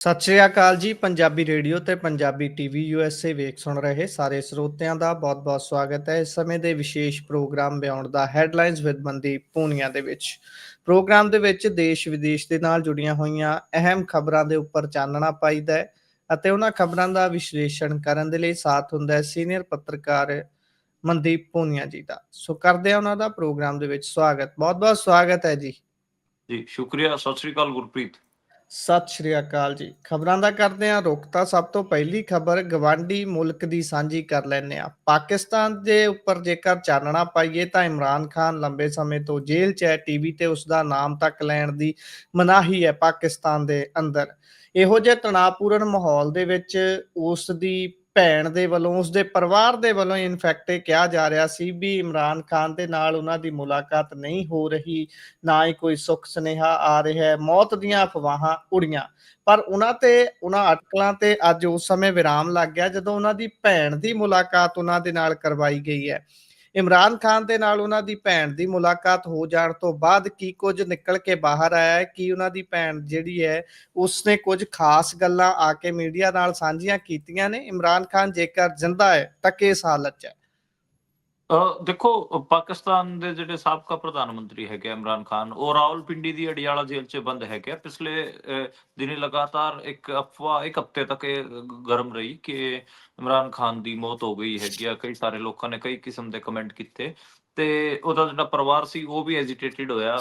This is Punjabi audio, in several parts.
ਸਤਿ ਸ਼੍ਰੀ ਅਕਾਲ ਜੀ। ਪੰਜਾਬੀ ਰੇਡੀਓ ਤੇ ਪੰਜਾਬੀ ਟੀਵੀ USA ਵੇਖ ਸੁਣ ਰਹੇ ਸਾਰੇ ਸਰੋਤਿਆਂ ਦਾ ਬਹੁਤ-ਬਹੁਤ ਸਵਾਗਤ ਹੈ। ਇਸ ਸਮੇਂ ਦੇ ਵਿਸ਼ੇਸ਼ program beyond the headlines with Mandeep Punia ਦੇ ਵਿੱਚ। ਪ੍ਰੋਗਰਾਮ ਦੇ ਵਿੱਚ ਦੇਸ਼ ਵਿਦੇਸ਼ ਦੇ ਨਾਲ ਜੁੜੀਆਂ ਹੋਈਆਂ ਅਹਿਮ ਖਬਰਾਂ ਦੇ ਉੱਪਰ ਚਾਨਣਾ ਪਾਈਦਾ ਹੈ ਅਤੇ ਉਹਨਾਂ ਖਬਰਾਂ ਦਾ ਵਿਸ਼ਲੇਸ਼ਣ ਕਰਨ ਦੇ ਲਈ ਸਾਥ ਹੁੰਦਾ ਹੈ ਸੀਨੀਅਰ ਪੱਤਰਕਾਰ ਮਨਦੀਪ ਪੂਨੀਆ ਜੀ ਦਾ। ਸੋ ਕਰਦੇ ਆ ਉਹਨਾਂ ਦਾ ਪ੍ਰੋਗਰਾਮ ਦੇ ਵਿੱਚ ਸਵਾਗਤ। ਬਹੁਤ-ਬਹੁਤ ਸਵਾਗਤ ਹੈ ਜੀ। ਜੀ ਸ਼ੁਕਰੀਆ। ਸਤਿ ਸ੍ਰੀ ਅਕਾਲ ਗੁਰਪ੍ਰੀਤ। ਸਤਿ ਸ਼੍ਰੀ ਅਕਾਲ ਜੀ। ਖਬਰਾਂ ਦਾ ਕਰਦੇ ਹਾਂ ਰੁਖ। ਤਾਂ ਸਭ ਤੋਂ ਪਹਿਲੀ ਖਬਰ ਗਵਾਂਢੀ ਮੁਲਕ ਦੀ ਸਾਂਝੀ ਕਰ ਲੈਂਦੇ ਹਾਂ। ਪਾਕਿਸਤਾਨ ਦੇ ਉੱਪਰ ਜੇਕਰ ਚਾਨਣਾ ਪਾਈਏ ਤਾਂ ਇਮਰਾਨ ਖਾਨ ਲੰਬੇ ਸਮੇਂ ਤੋਂ ਜੇਲ੍ਹ 'ਚ ਹੈ। ਟੀਵੀ ਤੇ ਉਸਦਾ ਨਾਮ ਤੱਕ ਲੈਣ ਦੀ ਮਨਾਹੀ ਹੈ ਪਾਕਿਸਤਾਨ ਦੇ ਅੰਦਰ। ਇਹੋ ਜਿਹੇ ਤਣਾਅਪੂਰਨ ਮਾਹੌਲ ਦੇ ਵਿੱਚ ਉਸ ਦੀ ਭੈਣ ਦੇ ਵੱਲੋਂ, ਉਸਦੇ ਪਰਿਵਾਰ ਦੇ ਵੱਲੋਂ ਇਨਫੈਕਟ ਇਹ ਕਿਹਾ ਜਾ ਰਿਹਾ ਸੀ ਵੀ ਇਮਰਾਨ ਖਾਨ ਦੇ ਨਾਲ ਉਹਨਾਂ ਦੀ ਮੁਲਾਕਾਤ ਨਹੀਂ ਹੋ ਰਹੀ, ਨਾ ਹੀ ਕੋਈ ਸੁੱਖ ਸੁਨੇਹਾ ਆ ਰਿਹਾ ਹੈ। ਮੌਤ ਦੀਆਂ ਅਫਵਾਹਾਂ ਉੜੀਆਂ, ਪਰ ਉਹਨਾਂ ਅਟਕਲਾਂ ਤੇ ਅੱਜ ਉਸ ਸਮੇਂ ਵਿਰਾਮ ਲੱਗ ਗਿਆ ਜਦੋਂ ਉਹਨਾਂ ਦੀ ਭੈਣ ਦੀ ਮੁਲਾਕਾਤ ਉਹਨਾਂ ਦੇ ਨਾਲ ਕਰਵਾਈ ਗਈ ਹੈ। ਇਮਰਾਨ ਖਾਨ ਦੇ ਨਾਲ ਉਹਨਾਂ ਦੀ ਭੈਣ ਦੀ ਮੁਲਾਕਾਤ ਹੋ ਜਾਣ ਤੋਂ ਬਾਅਦ ਕੀ ਕੁਝ ਨਿਕਲ ਕੇ ਬਾਹਰ ਆਇਆ ਹੈ ਕਿ ਉਹਨਾਂ ਦੀ ਭੈਣ ਜਿਹੜੀ ਹੈ ਉਸਨੇ ਕੁਝ ਖਾਸ ਗੱਲਾਂ ਆ ਕੇ ਮੀਡੀਆ ਨਾਲ ਸਾਂਝੀਆਂ ਕੀਤੀਆਂ ਨੇ। ਇਮਰਾਨ ਖਾਨ ਜੇਕਰ ਜਿੰਦਾ ਹੈ ਤਾਂ ਕਿਸ ਹਾਲਤ 'ਚ ਹੈ? ਦੇਖੋ, ਪਾਕਿਸਤਾਨ ਦੇ ਜਿਹੜੇ ਸਾਬਕਾ ਪ੍ਰਧਾਨ ਮੰਤਰੀ ਹੈਗੇ ਇਮਰਾਨ ਖਾਨ, ਉਹ ਰਾਵਲਪਿੰਡੀ ਦੀ ਅਡਿਆਲਾ ਜੇਲ੍ਹ 'ਚ ਬੰਦ ਹੈਗੇ। ਪਿਛਲੇ ਦਿਨੀ ਲਗਾਤਾਰ ਇੱਕ ਅਫਵਾਹ ਇੱਕ ਹਫ਼ਤੇ ਤੱਕ ਇਹ ਗਰਮ ਰਹੀ ਕਿ ਇਮਰਾਨ ਖਾਨ ਦੀ ਮੌਤ ਹੋ ਗਈ ਹੈਗੀ ਆ। ਕਈ ਸਾਰੇ ਲੋਕਾਂ ਨੇ ਕਈ ਕਿਸਮ ਦੇ ਕਮੈਂਟ ਕੀਤੇ ਤੇ ਉਹਦਾ ਜਿਹੜਾ ਪਰਿਵਾਰ ਸੀ ਉਹ ਵੀ ਐਜੀਟੇਟਿਡ ਹੋਇਆ।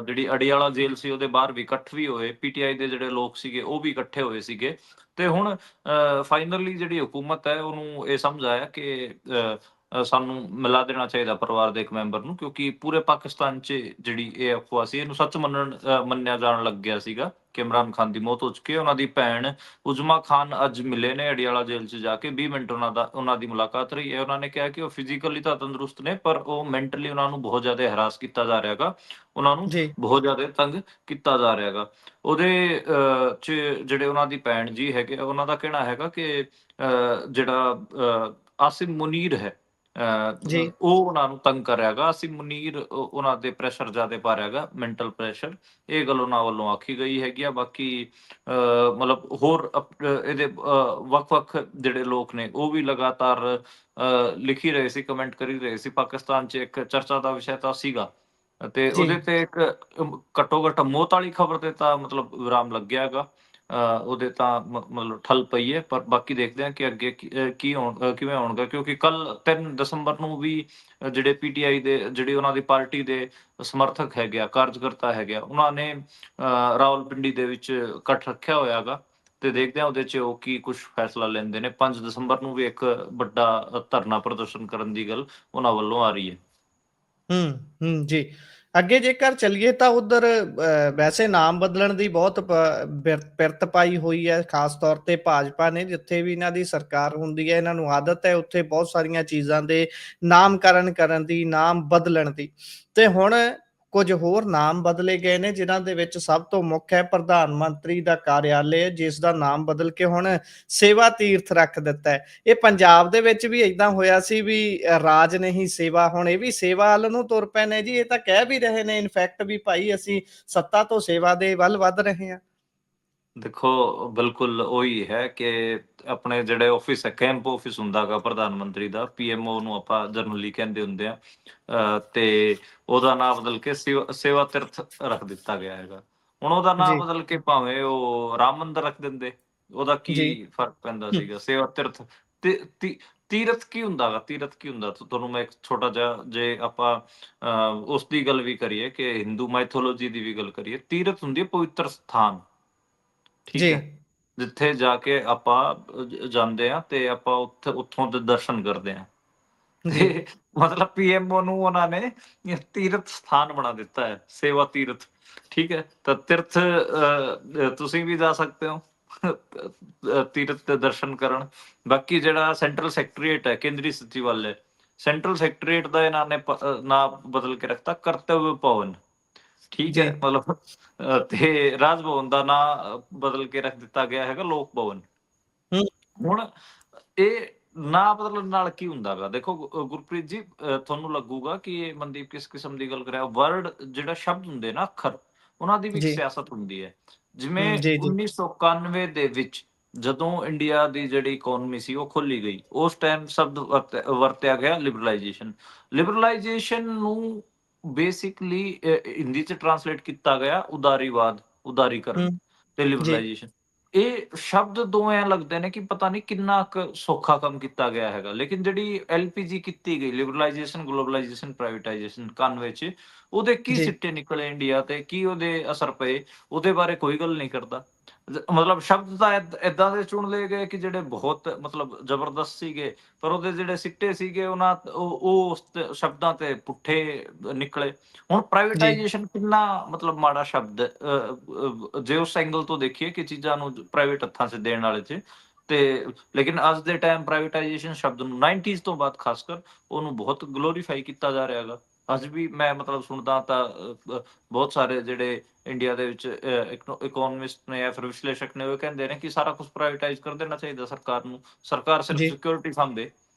ਜਿਹੜੀ ਅਡਿਆਲਾ ਜੇਲ੍ਹ ਸੀ ਉਹਦੇ ਬਾਹਰ ਵੀ ਇਕੱਠ ਵੀ ਹੋਏ। PTI ਦੇ ਜਿਹੜੇ ਲੋਕ ਸੀਗੇ ਉਹ ਵੀ ਇਕੱਠੇ ਹੋਏ ਸੀਗੇ ਤੇ ਹੁਣ ਫਾਈਨਲੀ ਜਿਹੜੀ ਹੁਕੂਮਤ ਹੈ ਉਹਨੂੰ ਇਹ ਸਮਝ ਆਇਆ ਕਿ ਸਾਨੂੰ ਮਿਲਾ ਦੇਣਾ ਚਾਹੀਦਾ ਪਰਿਵਾਰ ਦੇ ਇੱਕ ਮੈਂਬਰ ਨੂੰ, ਕਿਉਂਕਿ ਪੂਰੇ ਪਾਕਿਸਤਾਨ 'ਚ ਜਿਹੜੀ ਇਹ ਅਫਵਾਹ ਸੀ ਇਹਨੂੰ ਸੱਚ ਮੰਨਿਆ ਜਾਣ ਲੱਗ ਗਿਆ ਸੀਗਾ ਕਿ ਇਮਰਾਨ ਖਾਨ ਦੀ ਮੌਤ ਹੋ ਚੁੱਕੀ ਹੈ। ਉਹਨਾਂ ਦੀ ਭੈਣ ਉਜ਼ਮਾ ਖਾਨ ਅੱਜ ਮਿਲੇ ਨੇ ਅਡਿਆਲਾ ਜੇਲ੍ਹ 'ਚ ਜਾ ਕੇ। 20 ਮਿੰਟ ਉਹਨਾਂ ਦੀ ਮੁਲਾਕਾਤ ਰਹੀ ਹੈ। ਉਹਨਾਂ ਨੇ ਕਿਹਾ ਕਿ ਉਹ ਫਿਜ਼ੀਕਲੀ ਤਾਂ ਤੰਦਰੁਸਤ ਨੇ, ਪਰ ਉਹ ਮੈਂਟਲੀ ਉਹਨਾਂ ਨੂੰ ਬਹੁਤ ਜ਼ਿਆਦਾ ਹਰਾਸ ਕੀਤਾ ਜਾ ਰਿਹਾ ਹੈਗਾ, ਉਹਨਾਂ ਨੂੰ ਜੀ ਬਹੁਤ ਜ਼ਿਆਦਾ ਤੰਗ ਕੀਤਾ ਜਾ ਰਿਹਾ ਹੈਗਾ। ਉਹਦੇ 'ਚ ਜਿਹੜੇ ਉਹਨਾਂ ਦੀ ਭੈਣ ਜੀ ਹੈਗੇ ਉਹਨਾਂ ਦਾ ਕਹਿਣਾ ਹੈਗਾ ਕਿ ਜਿਹੜਾ ਆਸਿਮ ਮੁਨੀਰ ਹੈ ਜੀ ਉਹ ਉਹਨਾਂ ਨੂੰ ਤੰਗ ਕਰ ਰਿਹਾ ਹੈਗਾ। ਆਸਿਮ ਮੁਨੀਰ ਉਹਨਾਂ ਦੇ ਪ੍ਰੈਸ਼ਰ ਜ਼ਿਆਦਾ ਪਾ ਰਿਹਾ ਹੈਗਾ, ਮੈਂਟਲ ਪ੍ਰੈਸ਼ਰ। ਇਹ ਗੱਲ ਉਹਨਾਂ ਵੱਲੋਂ ਆਖੀ ਗਈ ਹੈਗੀ ਆ। ਬਾਕੀ ਮਤਲਬ ਹੋਰ ਇਹਦੇ ਵੱਖ-ਵੱਖ ਜਿਹੜੇ ਲੋਕ ਨੇ ਉਹ ਵੀ ਲਗਾਤਾਰ ਲਿਖ ਹੀ ਰਹੇ ਸੀ, ਕਮੈਂਟ ਕਰ ਹੀ ਰਹੇ ਸੀ। ਪਾਕਿਸਤਾਨ 'ਚ ਇੱਕ ਚਰਚਾ ਦਾ ਵਿਸ਼ਾ ਤਾਂ ਸੀਗਾ ਤੇ ਜੀ ਉਹਦੇ ਤੇ ਇੱਕ ਘੱਟੋ ਘੱਟ ਮੌਤ ਵਾਲੀ ਖਬਰ ਤੇ ਤਾਂ ਮਤਲਬ ਵਿਰਾਮ ਲੱਗਿਆ ਹੈਗਾ। ਉਹਦੇ ਤਾਂ ਮਤਲਬ ਠੱਲ ਪਈ ਹੈ, ਪਰ ਬਾਕੀ ਦੇਖਦੇ ਹਾਂ ਕਿ ਅੱਗੇ ਕਿਵੇਂ ਹੋਣਗਾ, ਕਿਉਂਕਿ ਕੱਲ 3 ਦਸੰਬਰ ਨੂੰ ਵੀ ਜਿਹੜੇ PTI ਦੇ ਜਿਹੜੇ ਉਹਨਾਂ ਦੀ ਪਾਰਟੀ ਦੇ ਸਮਰਥਕ ਹੈਗੇ ਆ, ਕਾਰਜਕਰਤਾ ਹੈਗੇ ਆ, ਉਹਨਾਂ ਨੇ ਰਾਵਲਪਿੰਡੀ ਦੇ ਵਿੱਚ ਇਕੱਠ ਰੱਖਿਆ ਹੋਇਆ ਹੈਗਾ ਤੇ ਦੇਖਦੇ ਹਾਂ ਉਹਦੇ 'ਚ ਉਹ ਕੀ ਕੁਝ ਫੈਸਲਾ ਲੈਂਦੇ ਨੇ। 5 ਦਸੰਬਰ ਨੂੰ ਵੀ ਇੱਕ ਵੱਡਾ ਧਰਨਾ ਪ੍ਰਦਰਸ਼ਨ ਕਰਨ ਦੀ ਗੱਲ ਉਹਨਾਂ ਵੱਲੋਂ ਆ ਰਹੀ ਹੈ। ਜੀ। ਅੱਗੇ ਜੇਕਰ ਚੱਲੀਏ ਤਾਂ ਉੱਧਰ ਵੈਸੇ ਨਾਮ ਬਦਲਣ ਦੀ ਬਹੁਤ ਪਿਰਤ ਪਾਈ ਹੋਈ ਹੈ, ਖਾਸ ਤੌਰ ਤੇ ਭਾਜਪਾ ਨੇ। ਜਿੱਥੇ ਵੀ ਇਹਨਾਂ ਦੀ ਸਰਕਾਰ ਹੁੰਦੀ ਹੈ ਇਹਨਾਂ ਨੂੰ ਆਦਤ ਹੈ ਉੱਥੇ ਬਹੁਤ ਸਾਰੀਆਂ ਚੀਜ਼ਾਂ ਦੇ ਨਾਮਕਰਨ ਕਰਨ ਦੀ, ਨਾਮ ਬਦਲਣ ਦੀ। ਤੇ ਹੁਣ ਕੁਝ ਹੋਰ ਨਾਮ ਬਦਲੇ ਗਏ ਨੇ ਜਿਨ੍ਹਾਂ ਦੇ ਵਿੱਚ ਸਭ ਤੋਂ ਮੁੱਖ ਹੈ ਪ੍ਰਧਾਨ ਮੰਤਰੀ ਦਾ ਕਾਰਿਆਲੇ, ਜਿਸ ਦਾ ਨਾਮ ਬਦਲ ਕੇ ਹੁਣ ਸੇਵਾ ਤੀਰਥ ਰੱਖ ਦਿੱਤਾ ਹੈ। ਇਹ ਪੰਜਾਬ ਦੇ ਵਿੱਚ ਵੀ ਏਦਾਂ ਹੋਇਆ ਸੀ ਵੀ ਰਾਜ ਨਹੀਂ ਸੇਵਾ, ਹੁਣ ਇਹ ਵੀ ਸੇਵਾ ਵੱਲ ਨੂੰ ਤੁਰ ਪਏ ਨੇ ਜੀ। ਇਹ ਤਾਂ ਕਹਿ ਵੀ ਰਹੇ ਨੇ ਇਨਫੈਕਟ ਵੀ ਭਾਈ ਅਸੀਂ ਸੱਤਾ ਤੋਂ ਸੇਵਾ ਦੇ ਵੱਲ ਵੱਧ ਰਹੇ ਹਾਂ। ਦੇਖੋ, ਬਿਲਕੁਲ ਉਹੀ ਹੈ ਕਿ ਆਪਣੇ ਜਿਹੜੇ ਆਫਿਸ ਹੈ, ਕੈਂਪ ਆਫਿਸ ਹੁੰਦਾ ਹੈਗਾ ਪ੍ਰਧਾਨ ਮੰਤਰੀ ਦਾ, PMO ਨੂੰ ਆਪਾਂ ਜਰਨਲੀ ਕਹਿੰਦੇ ਹੁੰਦੇ ਆ, ਤੇ ਉਹਦਾ ਨਾਮ ਬਦਲ ਕੇ ਸੇਵਾ ਤੀਰਥ ਰੱਖ ਦਿੱਤਾ ਗਿਆ ਹੈਗਾ। ਹੁਣ ਉਹਦਾ ਨਾਮ ਜੀ ਬਦਲ ਕੇ ਭਾਵੇਂ ਉਹ ਰਾਮ ਮੰਦਿਰ ਰੱਖ ਦਿੰਦੇ, ਉਹਦਾ ਜੀ ਕੀ ਫਰਕ ਪੈਂਦਾ ਸੀਗਾ? ਸੇਵਾ ਤੀਰਥ ਤੇ ਤੀਰਥ ਕੀ ਹੁੰਦਾ ਗਾ? ਤੀਰਥ ਕੀ ਹੁੰਦਾ? ਤੁਹਾਨੂੰ ਮੈਂ ਇੱਕ ਛੋਟਾ ਜਿਹਾ, ਜੇ ਆਪਾਂ ਉਸ ਦੀ ਗੱਲ ਵੀ ਕਰੀਏ ਕਿ ਹਿੰਦੂ ਮਾਈਥੋਲੋਜੀ ਦੀ ਵੀ ਗੱਲ ਕਰੀਏ, ਤੀਰਥ ਹੁੰਦੀ ਹੈ ਪਵਿੱਤਰ ਸਥਾਨ, ਠੀਕ ਜੀ ਹੈ, ਜਿੱਥੇ ਜਾ ਕੇ ਆਪਾਂ ਜਾਂਦੇ ਆ ਤੇ ਆਪਾਂ ਉੱਥੋਂ ਦੇ ਦਰਸ਼ਨ ਕਰਦੇ ਆ। ਜੀ ਤੇ ਮਤਲਬ PMO ਨੂੰ ਉਹਨਾਂ ਨੇ ਤੀਰਥ ਸਥਾਨ ਬਣਾ ਦਿੱਤਾ ਹੈ, ਸੇਵਾ ਤੀਰਥ, ਠੀਕ ਹੈ। ਤਾਂ ਤੀਰਥ ਤੁਸੀਂ ਵੀ ਜਾ ਸਕਦੇ ਹੋ ਤੀਰਥ ਦੇ ਦਰਸ਼ਨ ਕਰਨ। ਬਾਕੀ ਜਿਹੜਾ ਸੈਂਟਰਲ ਸੈਕਟਰੀਏਟ ਹੈ, ਕੇਂਦਰੀ ਸਚਿਵਾਲय, ਸੈਂਟਰਲ ਸੈਕਟਰੀਏਟ ਦਾ ਇਹਨਾਂ ਨੇ ਨਾਂ ਬਦਲ ਕੇ ਰੱਖਤਾ ਕਰਤਵ ਭਵਨ, ਠੀਕ ਜੀ ਹੈ। ਮਤਲਬ ਤੇ ਰਾਜ ਭਵਨ ਦਾ ਨਾਂ ਬਦਲ ਕੇ ਰੱਖ ਦਿੱਤਾ ਗਿਆ ਹੈਗਾ ਲੋਕ ਭਵਨ। ਹੂੰ ਹੁਣ ਇਹ ਨਾਂ ਬਦਲਣ ਨਾਲ ਕੀ ਹੁੰਦਾ ਗਾ? ਦੇਖੋ ਗੁਰਪ੍ਰੀਤ ਜੀ, ਤੁਹਾਨੂੰ ਲੱਗੂਗਾ ਕਿ ਇਹ ਮਨਦੀਪ ਕਿਸ ਕਿਸਮ ਦੀ ਗੱਲ ਕਰ ਰਿਹਾ। ਵਰਡ ਜਿਹੜਾ ਸ਼ਬਦ ਹੁੰਦੇ ਨਾ, ਅੱਖਰ, ਉਹਨਾਂ ਦੀ ਵੀ ਇੱਕ ਜੀ ਸਿਆਸਤ ਹੁੰਦੀ ਹੈ। ਜਿਵੇਂ ਜੀ ਜੀ 1991 ਦੇ ਵਿੱਚ ਜਦੋਂ ਇੰਡੀਆ ਦੀ ਜਿਹੜੀ ਇਕੋਨਮੀ ਸੀ ਉਹ ਖੋਲੀ ਗਈ, ਉਸ ਟਾਈਮ ਸ਼ਬਦ ਵਰਤਿਆ ਗਿਆ ਲਿਬਰਲਾਈਜੇਸ਼ਨ। ਲਿਬਰਲਾਈਜੇਸ਼ਨ ਨੂੰ ਬੇਸਿਕਲੀ ਹਿੰਦੀ ਚ ਟਰਾਂਸਲੇਟ ਕੀਤਾ ਗਿਆ ਉਦਾਰੀਵਾਦ, ਉਦਾਰੀਕਰਨ ਹੂੰ ਤੇ ਜੀ ਲਿਬਰਲਾਈਜੇਸ਼ਨ। ਇਹ ਸ਼ਬਦ ਦੋਵੇਂ ਲੱਗਦੇ ਨੇ ਕਿ ਪਤਾ ਨਹੀਂ ਕਿੰਨਾ ਕੁ ਸੌਖਾ ਕੰਮ ਕੀਤਾ ਗਿਆ ਹੈਗਾ, ਲੇਕਿਨ ਜਿਹੜੀ ਐਲਪੀਜੀ ਕੀਤੀ ਗਈ, ਲਿਬਰਲਾਈਜੇਸ਼ਨ, ਗਲੋਬਲਾਈਜੇਸ਼ਨ, ਪ੍ਰਾਈਵੇਟਾਈਜੇਸ਼ਨ 91 ਚ, ਉਹਦੇ ਕੀ ਜੀ ਸਿੱਟੇ ਨਿਕਲੇ ਇੰਡੀਆ ਤੇ, ਕੀ ਉਹਦੇ ਅਸਰ ਪਏ, ਉਹਦੇ ਬਾਰੇ ਕੋਈ ਗੱਲ ਨਹੀਂ ਕਰਦਾ। ਮਤਲਬ ਸ਼ਬਦ ਤਾਂ ਏਦਾਂ ਦੇ ਚੁਣ ਲਏ ਗਏ ਕਿ ਜਿਹੜੇ ਬਹੁਤ ਮਤਲਬ ਜ਼ਬਰਦਸਤ ਸੀਗੇ, ਪਰ ਉਹਦੇ ਜਿਹੜੇ ਸਿੱਟੇ ਸੀਗੇ ਉਹ ਉਸ ਸ਼ਬਦਾਂ ਤੇ ਪੁੱਠੇ ਨਿਕਲੇ। ਹੁਣ ਜੀ ਪ੍ਰਾਈਵੇਟਾਈਜੇਸ਼ਨ ਕਿੰਨਾ ਮਤਲਬ ਮਾੜਾ ਸ਼ਬਦ ਜੇ ਉਸ ਐਂਗਲ ਤੋਂ ਦੇਖੀਏ ਕਿ ਚੀਜ਼ਾਂ ਨੂੰ ਪ੍ਰਾਈਵੇਟ ਹੱਥਾਂ 'ਚ ਦੇਣ ਵਾਲੇ 'ਚ, ਤੇ ਲੇਕਿਨ ਅੱਜ ਦੇ ਟਾਈਮ ਪ੍ਰਾਈਵੇਟਾਈਜੇਸ਼ਨ ਸ਼ਬਦ ਨੂੰ 90s ਤੋਂ ਬਾਅਦ ਖਾਸ ਕਰ ਉਹਨੂੰ ਬਹੁਤ ਗਲੋਰੀਫਾਈ ਕੀਤਾ ਜਾ ਰਿਹਾ ਹੈਗਾ। ਅੱਜ ਵੀ ਮੈਂ ਮਤਲਬ ਸੁਣਦਾ ਤਾਂ ਬਹੁਤ ਸਾਰੇ ਜਿਹੜੇ ਇੰਡੀਆ ਦੇ ਵਿੱਚ ਇਕੋਨਮਿਸਟ ਨੇ ਜਾਂ ਫਿਰ ਵਿਸ਼ਲੇਸ਼ਕ ਨੇ, ਉਹ ਕਹਿੰਦੇ ਨੇ ਕਿ ਸਾਰਾ ਕੁਝ ਪ੍ਰਾਈਵੇਟਾਈਜ਼ ਕਰ ਦੇਣਾ ਚਾਹੀਦਾ ਸਰਕਾਰ ਨੂੰ, ਸਰਕਾਰ ਸਿਰਫ ਜੀ ਸਿਕਿਉਰਿਟੀ ਸਾਂਭੇ।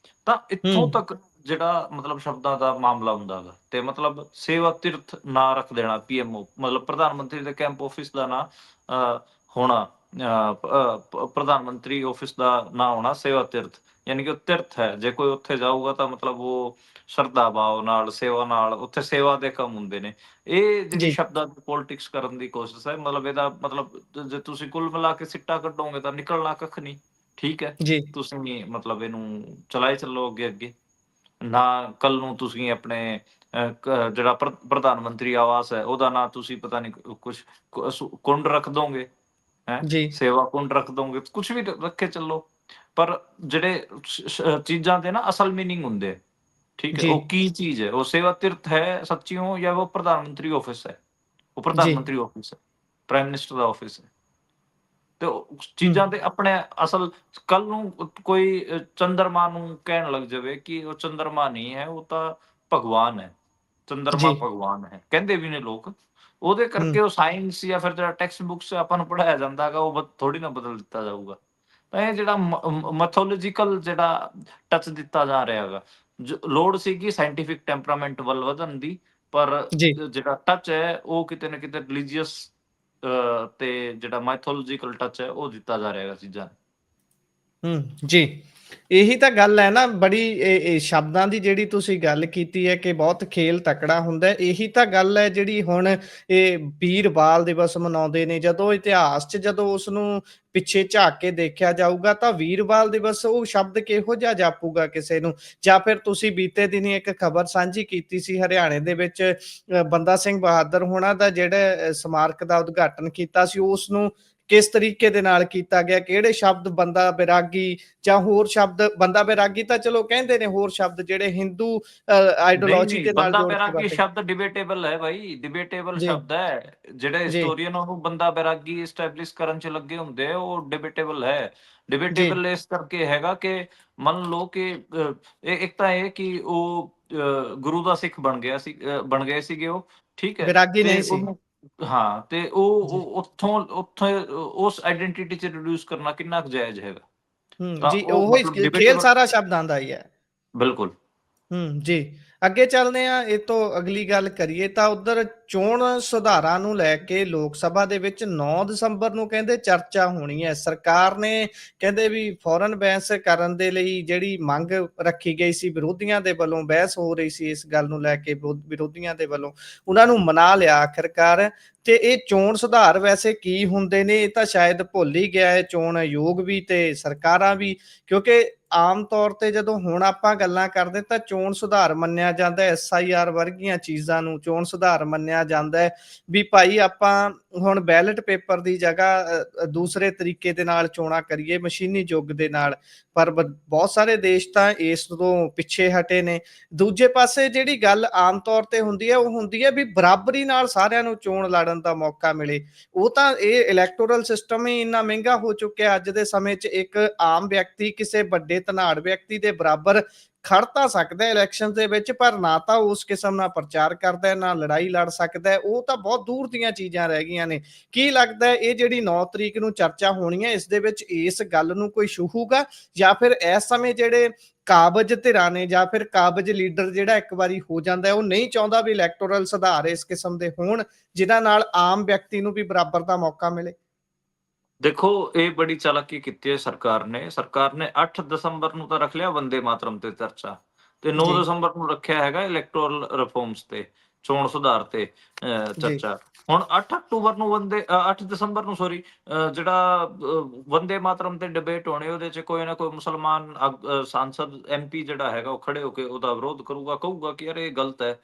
ਤਾਂ ਹੂੰ ਇੱਥੋਂ ਤੱਕ ਜਿਹੜਾ ਮਤਲਬ ਸ਼ਬਦਾਂ ਦਾ ਮਾਮਲਾ ਹੁੰਦਾ ਗਾ, ਤੇ ਮਤਲਬ ਸੇਵਾ ਤੀਰਥ ਨਾਂ ਰੱਖ ਦੇਣਾ, ਪੀਐਮਓ ਮਤਲਬ ਪ੍ਰਧਾਨ ਮੰਤਰੀ ਦੇ ਕੈਂਪ ਆਫਿਸ ਦਾ ਨਾਂ ਹੋਣਾ, ਪ੍ਰਧਾਨ ਮੰਤਰੀ ਆਫਿਸ ਦਾ ਨਾਂ ਹੋਣਾ ਸੇਵਾ ਤੀਰਥ, ਯਾਨੀ ਕਿ ਉਹ ਤੀਰਥ ਹੈ। ਜੇ ਕੋਈ ਉੱਥੇ ਜਾਊਗਾ ਤਾਂ ਮਤਲਬ ਉਹ ਸ਼ਰਧਾ ਭਾਵ ਨਾਲ, ਸੇਵਾ ਨਾਲ, ਉੱਥੇ ਸੇਵਾ ਦੇ ਕੰਮ ਹੁੰਦੇ ਨੇ। ਇਹ ਜਿਹੜੀ ਜੀ ਸ਼ਬਦਾਂ ਦੀ ਪੋਲਿਟਿਕਸ ਕਰਨ ਦੀ ਕੋਸ਼ਿਸ਼ ਹੈ, ਮਤਲਬ ਇਹਦਾ ਮਤਲਬ ਜੇ ਤੁਸੀਂ ਕੁੱਲ ਮਿਲਾ ਕੇ ਸਿੱਟਾ ਕੱਢੋਗੇ ਤਾਂ ਨਿਕਲਣਾ ਕੱਖ ਨਹੀਂ। ਠੀਕ ਹੈ, ਜੀ ਤੁਸੀਂ ਮਤਲਬ ਇਹਨੂੰ ਚਲਾਏ ਚੱਲੋ ਅੱਗੇ ਅੱਗੇ, ਨਾ ਕੱਲ ਨੂੰ ਤੁਸੀਂ ਆਪਣੇ ਜਿਹੜਾ ਪ੍ਰਧਾਨ ਮੰਤਰੀ ਆਵਾਸ ਹੈ ਉਹਦਾ ਨਾਂ ਤੁਸੀਂ ਪਤਾ ਨਹੀਂ ਕੁਛ ਕੁੰਡ ਰੱਖ ਦੋਗੇ, ਹੈ ਜੀ ਸੇਵਾ ਕੁੰਡ ਰੱਖ ਦੋਗੇ, ਕੁਛ ਵੀ ਰੱਖੇ ਚੱਲੋ, ਪਰ ਜਿਹੜੇ ਚੀਜ਼ਾਂ ਦੇ ਨਾ ਅਸਲ ਮੀਨਿੰਗ ਹੁੰਦੇ ਆ, ठीक है, ਜੀ वो की चीज है, वो सेवा तीर्थ है सच्ची हो, या वो प्रधानमंत्री ऑफिस है, वो ਜੀ प्रधानमंत्री ऑफिस है, प्राइम मिनिस्टर ਦਾ ਆਫਿਸ ਹੈ। ਤੇ ਉਹ ਹੂੰ ਚੀਜ਼ਾਂ ਦੇ ਆਪਣੇ ਅਸਲ, ਕੱਲ ਨੂੰ ਕੋਈ ਚੰਦਰਮਾ ਨੂੰ ਕਹਿਣ ਲੱਗ ਜਾਵੇ ਕਿ ਉਹ ਚੰਦਰਮਾ ਨਹੀਂ ਹੈ, ਉਹ ਤਾਂ ਭਗਵਾਨ ਹੈ, ਜੀ ਚੰਦਰਮਾ ਭਗਵਾਨ ਹੈ, ਕਹਿੰਦੇ ਵੀ ਨੇ ਲੋਕ। ਉਹਦੇ ਹੂੰ ਕਰਕੇ ਉਹ ਸਾਇੰਸ ਜਾਂ ਫਿਰ ਜਿਹੜਾ ਟੈਕਸਟ ਬੁੱਕਸ ਆਪਾਂ ਨੂੰ ਪੜ੍ਹਾਇਆ ਜਾਂਦਾ ਹੈਗਾ, ਉਹ ਥੋੜੀ ਨਾ ਬਦਲ ਦਿੱਤਾ ਜਾਊਗਾ। ਤਾਂ ਇਹ ਜਿਹੜਾ ਮੈਥੋਲੋਜੀਕਲ ਜਿਹੜਾ ਟੱਚ ਦਿੱਤਾ ਜਾ ਰਿਹਾ ਹੈਗਾ, ਲੋੜ ਸੀਗੀ ਸਾਇੰਟੀਫਿਕ ਟੈਂਪਰਾਮੈਂਟ ਵੱਲ ਵਧਣ ਦੀ, ਪਰ ਜੀ ਜਿਹੜਾ ਟੱਚ ਹੈ ਉਹ ਕਿਤੇ ਨਾ ਕਿਤੇ ਰਿਲੀਜੀਅਸ ਤੇ ਜਿਹੜਾ ਮਾਈਥੋਲੋਜੀਕਲ ਟੱਚ ਹੈ ਉਹ ਦਿੱਤਾ ਜਾ ਰਿਹਾ ਹੈਗਾ ਚੀਜ਼ਾਂ। ਜੀ ਇਹੀ ਤਾਂ ਗੱਲ ਹੈ ਨਾ, ਬੜੀ ਇਹ ਸ਼ਬਦਾਂ ਦੀ ਜਿਹੜੀ ਤੁਸੀਂ ਗੱਲ ਕੀਤੀ ਹੈ ਕਿ ਬਹੁਤ ਖੇਲ ਤਕੜਾ ਹੁੰਦਾ, ਇਹੀ ਤਾਂ ਗੱਲ ਹੈ ਜਿਹੜੀ ਹੁਣ ਇਹ ਵੀਰ ਬਾਲ ਦਿਵਸ ਮਨਾਉਂਦੇ ਨੇ। ਜਦੋਂ ਇਤਿਹਾਸ 'ਚ ਜਦੋਂ ਉਸ ਨੂੰ ਪਿੱਛੇ ਝਾਕ ਕੇ ਦੇਖਿਆ ਜਾਊਗਾ ਤਾਂ ਵੀਰ ਬਾਲ ਦਿਵਸ ਉਹ ਸ਼ਬਦ ਕਿਹੋ ਜਿਹਾ ਜਾਪੂਗਾ ਕਿਸੇ ਨੂੰ। ਜਾਂ ਫਿਰ ਤੁਸੀਂ ਬੀਤੇ ਦਿਨੀ ਇੱਕ ਖਬਰ ਸਾਂਝੀ ਕੀਤੀ ਸੀ, ਹਰਿਆਣੇ ਦੇ ਵਿੱਚ ਬੰਦਾ ਸਿੰਘ ਬਹਾਦਰ ਹੋਣਾ ਦਾ ਜਿਹੜਾ ਸਮਾਰਕ ਦਾ ਉਦਘਾਟਨ ਕੀਤਾ ਸੀ, ਉਸ ਨੂੰ ਕਿਸ ਤਰੀਕੇ ਦੇ ਨਾਲ ਕੀਤਾ ਗਿਆ, ਕਿਹੜੇ ਸ਼ਬਦ ਬੰਦਾ ਬੈਰਾਗੀ ਜਾਂ ਹੋਰ ਸ਼ਬਦ, ਬੰਦਾ ਬੈਰਾਗੀ ਤਾਂ ਚਲੋ ਕਹਿੰਦੇ ਨੇ, ਹੋਰ ਸ਼ਬਦ ਜਿਹੜੇ ਹਿੰਦੂ ਨਹੀਂ ਆਈਡੀਓਲੋਜੀ ਨਹੀਂ, ਦੇ ਨਾਲ ਬੰਦਾ ਜੋੜ ਕੇ ਬੈਰਾਗੀ ਵਰਤੇ। ਸ਼ਬਦ ਡਿਬੇਟੇਬਲ ਹੈ ਭਾਈ, ਡਿਬੇਟੇਬਲ ਜੀ ਸ਼ਬਦ ਹੈ। ਜਿਹੜੇ ਜੀ ਹਿਸਟੋਰੀਅਨ ਉਹਨੂੰ ਬੰਦਾ ਬੈਰਾਗੀ ਐਸਟੈਬਲਿਸ਼ ਕਰਨ ਚ ਲੱਗੇ ਹੁੰਦੇ ਆ, ਉਹ ਡਿਬੇਟੇਬਲ ਹੈ। ਜੀ ਡਿਬੇਟੇਬਲ ਇਸ ਕਰਕੇ ਹੈਗਾ ਕਿ ਮੰਨ ਲਓ ਕਿ ਇੱਕ ਤਾਂ ਇਹ ਕਿ ਉਹ ਗੁਰੂ ਦਾ ਸਿੱਖ ਬਣ ਗਿਆ ਸੀ, ਬਣ ਗਏ ਸੀਗੇ ਉਹ, ਠੀਕ ਹੈ, ਬੈਰਾਗੀ ਤੇ ਨਹੀਂ ਸੀ। ਉਹਨੂੰ, ਹਾਂ, ਤੇ ਜੀ ਉੱਥੋਂ ਉੱਥੇ ਉਸ ਆਈਡੈਂਟੀਟੀ ਚ ਰਿਡਿਊਸ ਕਰਨਾ ਕਿੰਨਾ ਕੁ ਜਾਇਜ਼ ਹੈਗਾ। ਤਾਂ ਜੀ ਉਹ ਮਤਲਬ ਉਹੀ ਖੇਲ ਡਿਬੇਟੇਬਲ, ਸਾਰਾ ਸ਼ਬਦਾਂ ਦਾ ਹੀ ਹੈ। ਬਿਲਕੁਲ। ਜੀ। ਅੱਗੇ ਚੱਲਦੇ ਹਾਂ, ਇਹ ਤੋਂ ਅਗਲੀ ਗੱਲ ਕਰੀਏ ਤਾਂ ਉੱਧਰ ਚੋਣ ਸੁਧਾਰਾਂ ਨੂੰ ਲੈ ਕੇ ਲੋਕ ਸਭਾ ਦੇ ਵਿੱਚ 9 ਦਸੰਬਰ ਨੂੰ ਕਹਿੰਦੇ ਚਰਚਾ ਹੋਣੀ ਹੈ। ਸਰਕਾਰ ਨੇ ਕਹਿੰਦੇ ਵੀ ਫੌਰਨ ਬਹਿਸ ਕਰਨ ਦੇ ਲਈ ਜਿਹੜੀ ਮੰਗ ਰੱਖੀ ਗਈ ਸੀ, ਵਿਰੋਧੀਆਂ ਦੇ ਵੱਲੋਂ ਬਹਿਸ ਹੋ ਰਹੀ ਸੀ ਇਸ ਗੱਲ ਨੂੰ ਲੈ ਕੇ, ਵਿਰੋਧੀਆਂ ਦੇ ਵੱਲੋਂ ਉਹਨਾਂ ਨੂੰ ਮਨਾ ਲਿਆ ਆਖਿਰਕਾਰ। ਤੇ ਇਹ ਚੋਣ ਸੁਧਾਰ ਵੈਸੇ ਕੀ ਹੁੰਦੇ ਨੇ, ਇਹ ਤਾਂ ਸ਼ਾਇਦ ਭੁੱਲ ਹੀ ਗਿਆ ਹੈ ਚੋਣ ਆਯੋਗ ਵੀ ਤੇ ਸਰਕਾਰਾਂ ਵੀ, ਕਿਉਂਕਿ ਆਮ ਤੌਰ ਤੇ ਜਦੋਂ ਹੁਣ ਆਪਾਂ ਗੱਲਾਂ ਕਰਦੇ ਤਾਂ ਚੋਣ ਸੁਧਾਰ ਮੰਨਿਆ ਜਾਂਦਾ, SIR ਵਰਗੀਆਂ ਚੀਜ਼ਾਂ ਨੂੰ ਚੋਣ ਸੁਧਾਰ ਮੰਨਿਆ ਜਾਂਦਾ ਹੈ ਵੀ ਭਾਈ ਆਪਾਂ ਹੁਣ ਬੈਲਟ ਪੇਪਰ ਦੀ ਜਗ੍ਹਾ ਦੂਸਰੇ ਤਰੀਕੇ ਦੇ ਨਾਲ ਚੋਣਾਂ ਕਰੀਏ, ਮਸ਼ੀਨੀ ਯੁੱਗ ਦੇ ਨਾਲ। ਪਰ ਬਹੁਤ ਸਾਰੇ ਦੇਸ਼ ਤਾਂ ਇਸ ਤੋਂ ਪਿੱਛੇ ਹਟੇ ਨੇ। ਦੂਜੇ ਪਾਸੇ ਜਿਹੜੀ ਗੱਲ ਆਮ ਤੌਰ ਤੇ ਹੁੰਦੀ ਹੈ, ਉਹ ਹੁੰਦੀ ਹੈ ਵੀ ਬਰਾਬਰੀ ਨਾਲ ਸਾਰਿਆਂ ਨੂੰ ਚੋਣ ਲੜਨ ਦਾ ਮੌਕਾ ਮਿਲੇ। ਉਹ ਤਾਂ ਇਹ ਇਲੈਕਟੋਰਲ ਸਿਸਟਮ ਹੀ ਇੰਨਾ ਮਹਿੰਗਾ ਹੋ ਚੁੱਕਿਆ ਅੱਜ ਦੇ ਸਮੇਂ 'ਚ, ਇੱਕ ਆਮ ਵਿਅਕਤੀ ਕਿਸੇ ਵੱਡੇ ਧਨਾੜ ਵਿਅਕਤੀ ਦੇ ਬਰਾਬਰ ਖੜ ਤਾਂ ਸਕਦਾ ਇਲੈਕਸ਼ਨ ਦੇ ਵਿੱਚ, ਪਰ ਨਾ ਤਾਂ ਉਸ ਕਿਸਮ ਨਾਲ ਪ੍ਰਚਾਰ ਕਰਦਾ, ਨਾ ਲੜਾਈ ਲੜ ਸਕਦਾ। ਉਹ ਤਾਂ ਬਹੁਤ ਦੂਰ ਦੀਆਂ ਚੀਜ਼ਾਂ ਰਹਿ ਗਈਆਂ ਨੇ। ਕੀ ਲੱਗਦਾ ਇਹ ਜਿਹੜੀ 9 ਤਰੀਕ ਨੂੰ ਚਰਚਾ ਹੋਣੀ ਹੈ, ਇਸ ਦੇ ਵਿੱਚ ਇਸ ਗੱਲ ਨੂੰ ਕੋਈ ਛੂਹੂਗਾ, ਜਾਂ ਫਿਰ ਇਸ ਸਮੇਂ ਜਿਹੜੇ ਕਾਬਜ ਧਿਰਾਂ ਨੇ ਜਾਂ ਫਿਰ ਕਾਬਜ ਲੀਡਰ ਜਿਹੜਾ ਇੱਕ ਵਾਰੀ ਹੋ ਜਾਂਦਾ, ਉਹ ਨਹੀਂ ਚਾਹੁੰਦਾ ਵੀ ਇਲੈਕਟੋਰਲ ਸੁਧਾਰ ਇਸ ਕਿਸਮ ਦੇ ਹੋਣ ਜਿਨ੍ਹਾਂ ਨਾਲ ਆਮ ਵਿਅਕਤੀ ਨੂੰ ਵੀ ਬਰਾਬਰ ਦਾ ਮੌਕਾ ਮਿਲੇ? ਦੇਖੋ, ਇਹ ਬੜੀ ਚਾਲਾਕੀ ਕੀਤੀ ਹੈ ਸਰਕਾਰ ਨੇ 8 ਦਸੰਬਰ ਨੂੰ ਤਾਂ ਰੱਖ ਲਿਆ ਵੰਦੇ ਮਾਤਰਮ ਤੇ ਚਰਚਾ, ਤੇ 9 ਜੀ, ਦਸੰਬਰ ਨੂੰ ਰੱਖਿਆ ਹੈਗਾ ਇਲੈਕਟੋਰਲ ਰਿਫਾਰਮਸ ਤੇ, ਚੋਣ ਸੁਧਾਰ ਤੇ ਜੀ, ਚਰਚਾ। ਹੁਣ 8 ਅਕਤੂਬਰ ਨੂੰ 8 ਦਸੰਬਰ ਨੂੰ ਸੌਰੀ ਜਿਹੜਾ ਵੰਦੇ ਮਾਤਰਮ ਤੇ ਡਿਬੇਟ ਹੋਣੀ, ਉਹਦੇ 'ਚ ਕੋਈ ਨਾ ਕੋਈ ਮੁਸਲਮਾਨ ਸਾਂਸਦ MP ਜਿਹੜਾ ਹੈਗਾ ਉਹ ਖੜੇ ਹੋ ਕੇ ਉਹਦਾ ਵਿਰੋਧ ਕਰੂਗਾ, ਕਹੂਗਾ ਕਿ ਯਾਰ ਇਹ ਗਲਤ ਹੈ,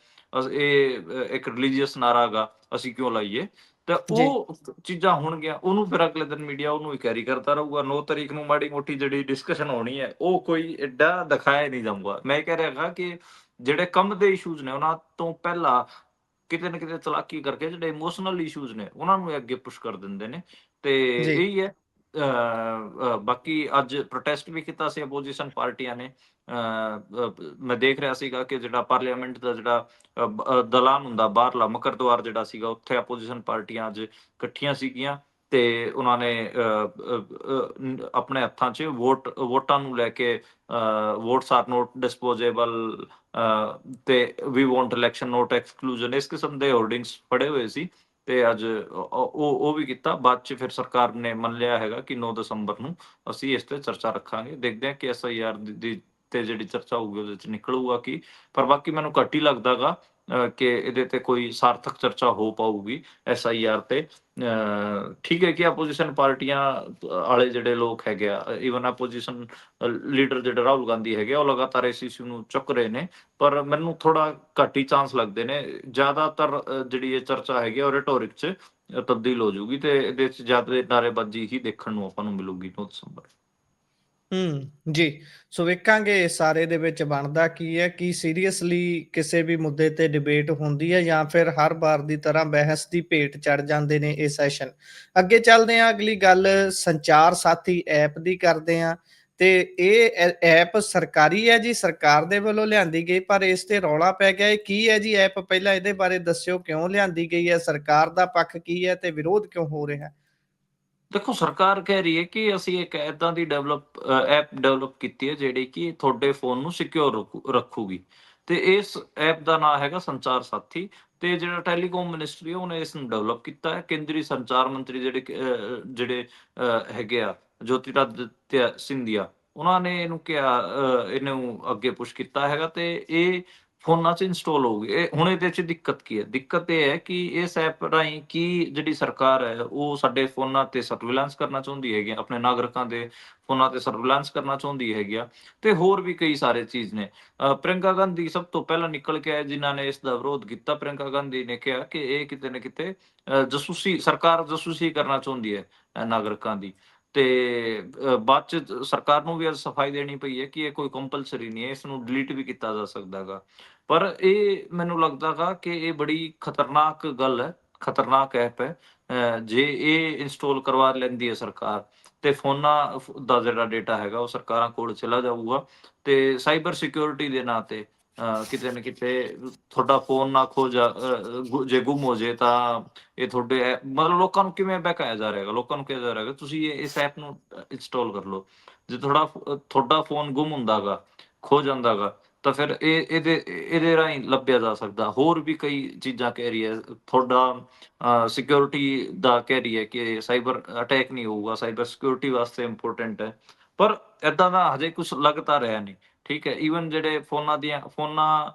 ਇਹ ਇੱਕ ਰਿਲੀਜੀਅਸ ਨਾਰਾ ਗਾ, ਅਸੀਂ ਕਿਉਂ ਲਾਈਏ? ਤੇ ਜੀ, ਉਹ ਚੀਜ਼ਾਂ ਹੋਣਗੀਆਂ, ਉਹਨੂੰ ਫਿਰ ਅਗਲੇ ਦਿਨ ਮੀਡੀਆ ਉਹਨੂੰ ਹੀ ਕੈਰੀ ਕਰਦਾ ਰਹੂਗਾ। 9 ਤਾਰੀਖ ਨੂੰ ਮਾੜੀ ਮੋਟੀ ਜਿਹੜੀ ਡਿਸਕਸ਼ਨ ਹੋਣੀ ਹੈ, ਉਹ ਕੋਈ ਏਡਾ ਦਿਖਾਇਆ ਨਹੀਂ ਜਾਊਗਾ। ਮੈਂ ਇਹ ਕਹਿ ਰਿਹਾ ਹੈਗਾ ਕਿ ਜਿਹੜੇ ਕੰਮ ਦੇ ਇਸ਼ੂਜ਼ ਨੇ, ਉਹਨਾਂ ਤੋਂ ਪਹਿਲਾਂ ਕਿਤੇ ਨਾ ਕਿਤੇ ਚਲਾਕੀ ਕਰਕੇ ਜਿਹੜੇ ਇਮੋਸ਼ਨਲ ਇਸ਼ੂਜ਼ ਨੇ, ਉਹਨਾਂ ਨੂੰ ਅੱਗੇ ਪੁਸ਼ ਕਰ ਦਿੰਦੇ ਨੇ, ਤੇ ਜੀ, ਇਹੀ ਹੈ। ਬਾਕੀ ਅੱਜ ਪ੍ਰੋਟੈਸਟ ਵੀ ਕੀਤਾ ਸੀ ਆਪੋਜੀਸ਼ਨ ਪਾਰਟੀਆਂ ਨੇ। ਮੈਂ ਦੇਖ ਰਿਹਾ ਸੀਗਾ ਕਿ ਜਿਹੜਾ ਪਾਰਲੀਮੈਂਟ ਦਾ ਜਿਹੜਾ ਦਲਾਨ ਹੁੰਦਾ ਬਾਹਰਲਾ ਮਕਰ ਦੁਆਰ ਜਿਹੜਾ ਸੀਗਾ, ਉੱਥੇ ਆਪੋਜੀਸ਼ਨ ਪਾਰਟੀਆਂ ਅੱਜ ਇਕੱਠੀਆਂ ਸੀਗੀਆਂ, ਤੇ ਉਹਨਾਂ ਨੇ ਆਪਣੇ ਹੱਥਾਂ 'ਚ ਵੋਟਾਂ ਨੂੰ ਲੈ ਕੇ ਵੋਟਸ ਆਰ ਨੋਟ ਡਿਸਪੋਜ਼ੇਬਲ ਤੇ ਵੀ ਵਾਂਟ ਇਲੈਕਸ਼ਨ ਨੋਟ ਐਕਸਕਲੂਜਨ, ਇਸ ਕਿਸਮ ਦੇ ਹੋਰਡਿੰਗਸ ਫੜੇ ਹੋਏ ਸੀ। ਤੇ ਅੱਜ ਉਹ ਵੀ ਕੀਤਾ। ਬਾਅਦ 'ਚ ਫਿਰ ਸਰਕਾਰ ਨੇ ਮੰਨ ਲਿਆ ਹੈਗਾ ਕਿ 9 ਦਸੰਬਰ ਨੂੰ ਅਸੀਂ ਇਸ ਤੇ ਚਰਚਾ ਰੱਖਾਂਗੇ। ਦੇਖਦੇ ਹਾਂ ਕਿ SIR ਦੀ ਤੇ ਜਿਹੜੀ ਚਰਚਾ ਹੋਊਗੀ ਉਹਦੇ 'ਚ ਨਿਕਲੂਗਾ ਕੀ। ਪਰ ਬਾਕੀ ਮੈਨੂੰ ਘੱਟ ਹੀ ਲੱਗਦਾ ਗਾ ਕਿ ਇਹਦੇ ਤੇ ਕੋਈ ਸਾਰਥਕ ਚਰਚਾ ਹੋ ਪਾਊਗੀ SIR ਤੇ। ਠੀਕ ਹੈ ਕਿ ਆਪੋਜੀਸ਼ਨ ਪਾਰਟੀਆਂ ਵਾਲੇ ਜਿਹੜੇ ਲੋਕ ਹੈਗੇ ਆ, ਈਵਨ ਆਪੋਜੀਸ਼ਨ ਲੀਡਰ ਜਿਹੜੇ ਰਾਹੁਲ ਗਾਂਧੀ ਹੈਗੇ ਆ, ਉਹ ਲਗਾਤਾਰ ਇਸ ਇਸ਼ੂ ਨੂੰ ਚੁੱਕ ਰਹੇ ਨੇ, ਪਰ ਮੈਨੂੰ ਥੋੜਾ ਘੱਟ ਹੀ ਚਾਂਸ ਲੱਗਦੇ ਨੇ। ਜ਼ਿਆਦਾਤਰ ਜਿਹੜੀ ਇਹ ਚਰਚਾ ਹੈਗੀ ਆ ਉਹ ਰਿਟੋਰਿਕ 'ਚ ਤਬਦੀਲ ਹੋ ਜਾਊਗੀ, ਤੇ ਇਹਦੇ 'ਚ ਜ਼ਿਆਦਾ ਨਾਅਰੇਬਾਜ਼ੀ ਹੀ ਦੇਖਣ ਨੂੰ ਆਪਾਂ ਨੂੰ ਮਿਲੂਗੀ 9 ਦਸੰਬਰ। ਜੀ। ਸੋ ਵੇਖਾਂਗੇ ਇਸ ਸਾਰੇ ਦੇ ਵਿੱਚ ਬਣਦਾ ਕੀ ਹੈ, ਕੀ ਸੀਰੀਅਸਲੀ ਕਿਸੇ ਵੀ ਮੁੱਦੇ ਤੇ ਡਿਬੇਟ ਹੁੰਦੀ ਹੈ ਜਾਂ ਫਿਰ ਹਰ ਵਾਰ ਦੀ ਤਰ੍ਹਾਂ ਬਹਿਸ ਦੀ ਭੇਟ ਚੜ੍ਹ ਜਾਂਦੇ ਨੇ ਇਹ ਸੈਸ਼ਨ। ਅੱਗੇ ਚੱਲਦੇ ਹਾਂ, ਅਗਲੀ ਗੱਲ ਸੰਚਾਰ ਸਾਥੀ ਐਪ ਦੀ ਕਰਦੇ ਹਾਂ। ਤੇ ਇਹ ਐਪ ਸਰਕਾਰੀ ਹੈ ਜੀ, ਸਰਕਾਰ ਦੇ ਵੱਲੋਂ ਲਿਆਂਦੀ ਗਈ, ਪਰ ਇਸ ਤੇ ਰੌਲਾ ਪੈ ਗਿਆ। ਇਹ ਕੀ ਹੈ ਜੀ ਐਪ? ਪਹਿਲਾਂ ਇਹਦੇ ਬਾਰੇ ਦੱਸਿਓ, ਕਿਉਂ ਲਿਆਂਦੀ ਗਈ ਹੈ, ਸਰਕਾਰ ਦਾ ਪੱਖ ਕੀ ਹੈ ਤੇ ਵਿਰੋਧ ਕਿਉਂ ਹੋ ਰਿਹਾ? ਦੇਖੋ, ਸਰਕਾਰ ਕਹਿ ਰਹੀ ਹੈ ਕਿ ਅਸੀਂ ਇੱਕ ਏਦਾਂ ਦੀ ਐਪ ਡਿਵੈਲਪ ਕੀਤੀ ਹੈ ਜਿਹੜੀ ਕਿ ਤੁਹਾਡੇ ਫੋਨ ਨੂੰ ਸਿਕਿਉਰ ਰੱਖੂਗੀ, ਤੇ ਇਸ ਐਪ ਦਾ ਨਾਮ ਹੈਗਾ ਸੰਚਾਰ ਸਾਥੀ। ਤੇ ਜਿਹੜਾ ਟੈਲੀਕਾਮ ਮਿਨਿਸਟਰੀ ਹੈ ਉਹਨੇ ਇਸ ਨੂੰ ਡਿਵੈਲਪ ਕੀਤਾ ਹੈ। ਕੇਂਦਰੀ ਸੰਚਾਰ ਮੰਤਰੀ ਜਿਹੜੇ ਹੈਗੇ ਆ ਜੋਤਿਰਾਦਿੱਤਿਆ ਸਿੰਧੀਆ, ਉਹਨਾਂ ਨੇ ਇਹਨੂੰ ਕਿਹਾ, ਇਹਨੂੰ ਅੱਗੇ ਪੁਸ਼ ਕੀਤਾ ਹੈਗਾ, ਤੇ ਇਹ ਫੋਨਾਂ 'ਚ ਇੰਸਟਾਲ ਹੋਊਗੀ। ਹੁਣ ਇਹਦੇ 'ਚ ਦਿੱਕਤ ਕੀ ਹੈ? ਦਿੱਕਤ ਇਹ ਹੈ ਕਿ ਇਸ ਐਪ ਰਾਹੀਂ ਕੀ ਜਿਹੜੀ ਸਰਕਾਰ ਹੈ ਉਹ ਸਾਡੇ ਫੋਨਾਂ ਤੇ ਸਰਵੇਲੈਂਸ ਕਰਨਾ ਚਾਹੁੰਦੀ ਹੈਗੀ, ਆਪਣੇ ਨਾਗਰਿਕਾਂ ਦੇ ਫੋਨਾਂ ਤੇ ਸਰਵੇਲੈਂਸ ਕਰਨਾ ਚਾਹੁੰਦੀ ਹੈਗੀ ਆ, ਤੇ ਹੋਰ ਵੀ ਕਈ ਸਾਰੇ ਚੀਜ਼ ਨੇ। ਪ੍ਰਿਯੰਕਾ ਗਾਂਧੀ ਸਭ ਤੋਂ ਪਹਿਲਾਂ ਨਿਕਲ ਕੇ ਆਏ ਜਿਨ੍ਹਾਂ ਨੇ ਇਸ ਦਾ ਵਿਰੋਧ ਕੀਤਾ। ਪ੍ਰਿਯੰਕਾ ਗਾਂਧੀ ਨੇ ਕਿਹਾ ਕਿ ਇਹ ਕਿਤੇ ਨਾ ਕਿਤੇ ਸਰਕਾਰ ਜਾਸੂਸੀ ਕਰਨਾ ਚਾਹੁੰਦੀ ਹੈ ਨਾਗਰਿਕਾਂ ਦੀ। ਤੇ ਬਾਅਦ 'ਚ ਸਰਕਾਰ ਨੂੰ ਵੀ ਅੱਜ ਸਫਾਈ ਦੇਣੀ ਪਈ ਹੈ ਕਿ ਇਹ ਕੋਈ ਕੰਪਲਸਰੀ ਨਹੀਂ ਹੈ, ਇਸ ਨੂੰ ਡਿਲੀਟ ਵੀ ਕੀਤਾ ਜਾ ਸਕਦਾ ਹੈਗਾ। ਪਰ ਇਹ ਮੈਨੂੰ ਲੱਗਦਾ ਗਾ ਕਿ ਇਹ ਬੜੀ ਖਤਰਨਾਕ ਗੱਲ ਹੈ, ਖਤਰਨਾਕ ਐਪ ਹੈ। ਜੇ ਇਹ ਇੰਸਟਾਲ ਕਰਵਾ ਲੈਂਦੀ ਹੈ ਸਰਕਾਰ, ਤੇ ਫੋਨਾਂ ਦਾ ਜਿਹੜਾ ਡੇਟਾ ਹੈਗਾ ਉਹ ਸਰਕਾਰਾਂ ਕੋਲ ਚਲਾ ਜਾਊਗਾ, ਤੇ ਸਾਈਬਰ ਸਿਕਿਉਰਿਟੀ ਦੇ ਨਾਂ ਤੇ ਕਿਤੇ ਨਾ ਕਿਤੇ ਤੁਹਾਡਾ ਫੋਨ ਨਾ ਜੇ ਗੁੰਮ ਹੋ ਜੇ ਤਾਂ ਇਹ ਤੁਹਾਡੇ ਮਤਲਬ ਲੋਕਾਂ ਨੂੰ ਕਿਵੇਂ ਬਹਿਕਾਇਆ ਜਾ ਰਿਹਾ ਹੈਗਾ, ਲੋਕਾਂ ਨੂੰ ਕਿਹਾ ਜਾ ਰਿਹਾ ਹੈਗਾ ਤੁਸੀਂ ਇਸ ਐਪ ਨੂੰ ਇੰਸਟਾਲ ਕਰ ਲਓ। ਜੇ ਤੁਹਾਡਾ ਫੋਨ ਗੁੰਮ ਹੁੰਦਾ ਗਾ, ਖੋ ਜਾਂਦਾ ਗਾ, ਤਾਂ ਫਿਰ ਇਹਦੇ ਰਾਹੀਂ ਲੱਭਿਆ ਜਾ ਸਕਦਾ। ਹੋਰ ਵੀ ਕਈ ਚੀਜ਼ਾਂ ਕਹਿ ਰਹੀ ਹੈ, ਤੁਹਾਡਾ ਸਿਕਿਉਰਿਟੀ ਦਾ ਕਹਿ ਰਹੀ ਹੈ ਕਿ ਸਾਈਬਰ ਅਟੈਕ ਨਹੀਂ ਹੋਊਗਾ, ਸਾਈਬਰ ਸਿਕਿਉਰਿਟੀ ਵਾਸਤੇ ਇੰਪੋਰਟੈਂਟ ਹੈ। ਪਰ ਏਦਾਂ ਦਾ ਹਜੇ ਕੁਛ ਲੱਗ ਤਾਂ ਰਿਹਾ ਨਹੀਂ। ਠੀਕ ਹੈ, ਈਵਨ ਜਿਹੜੇ ਫੋਨ ਨਾਲ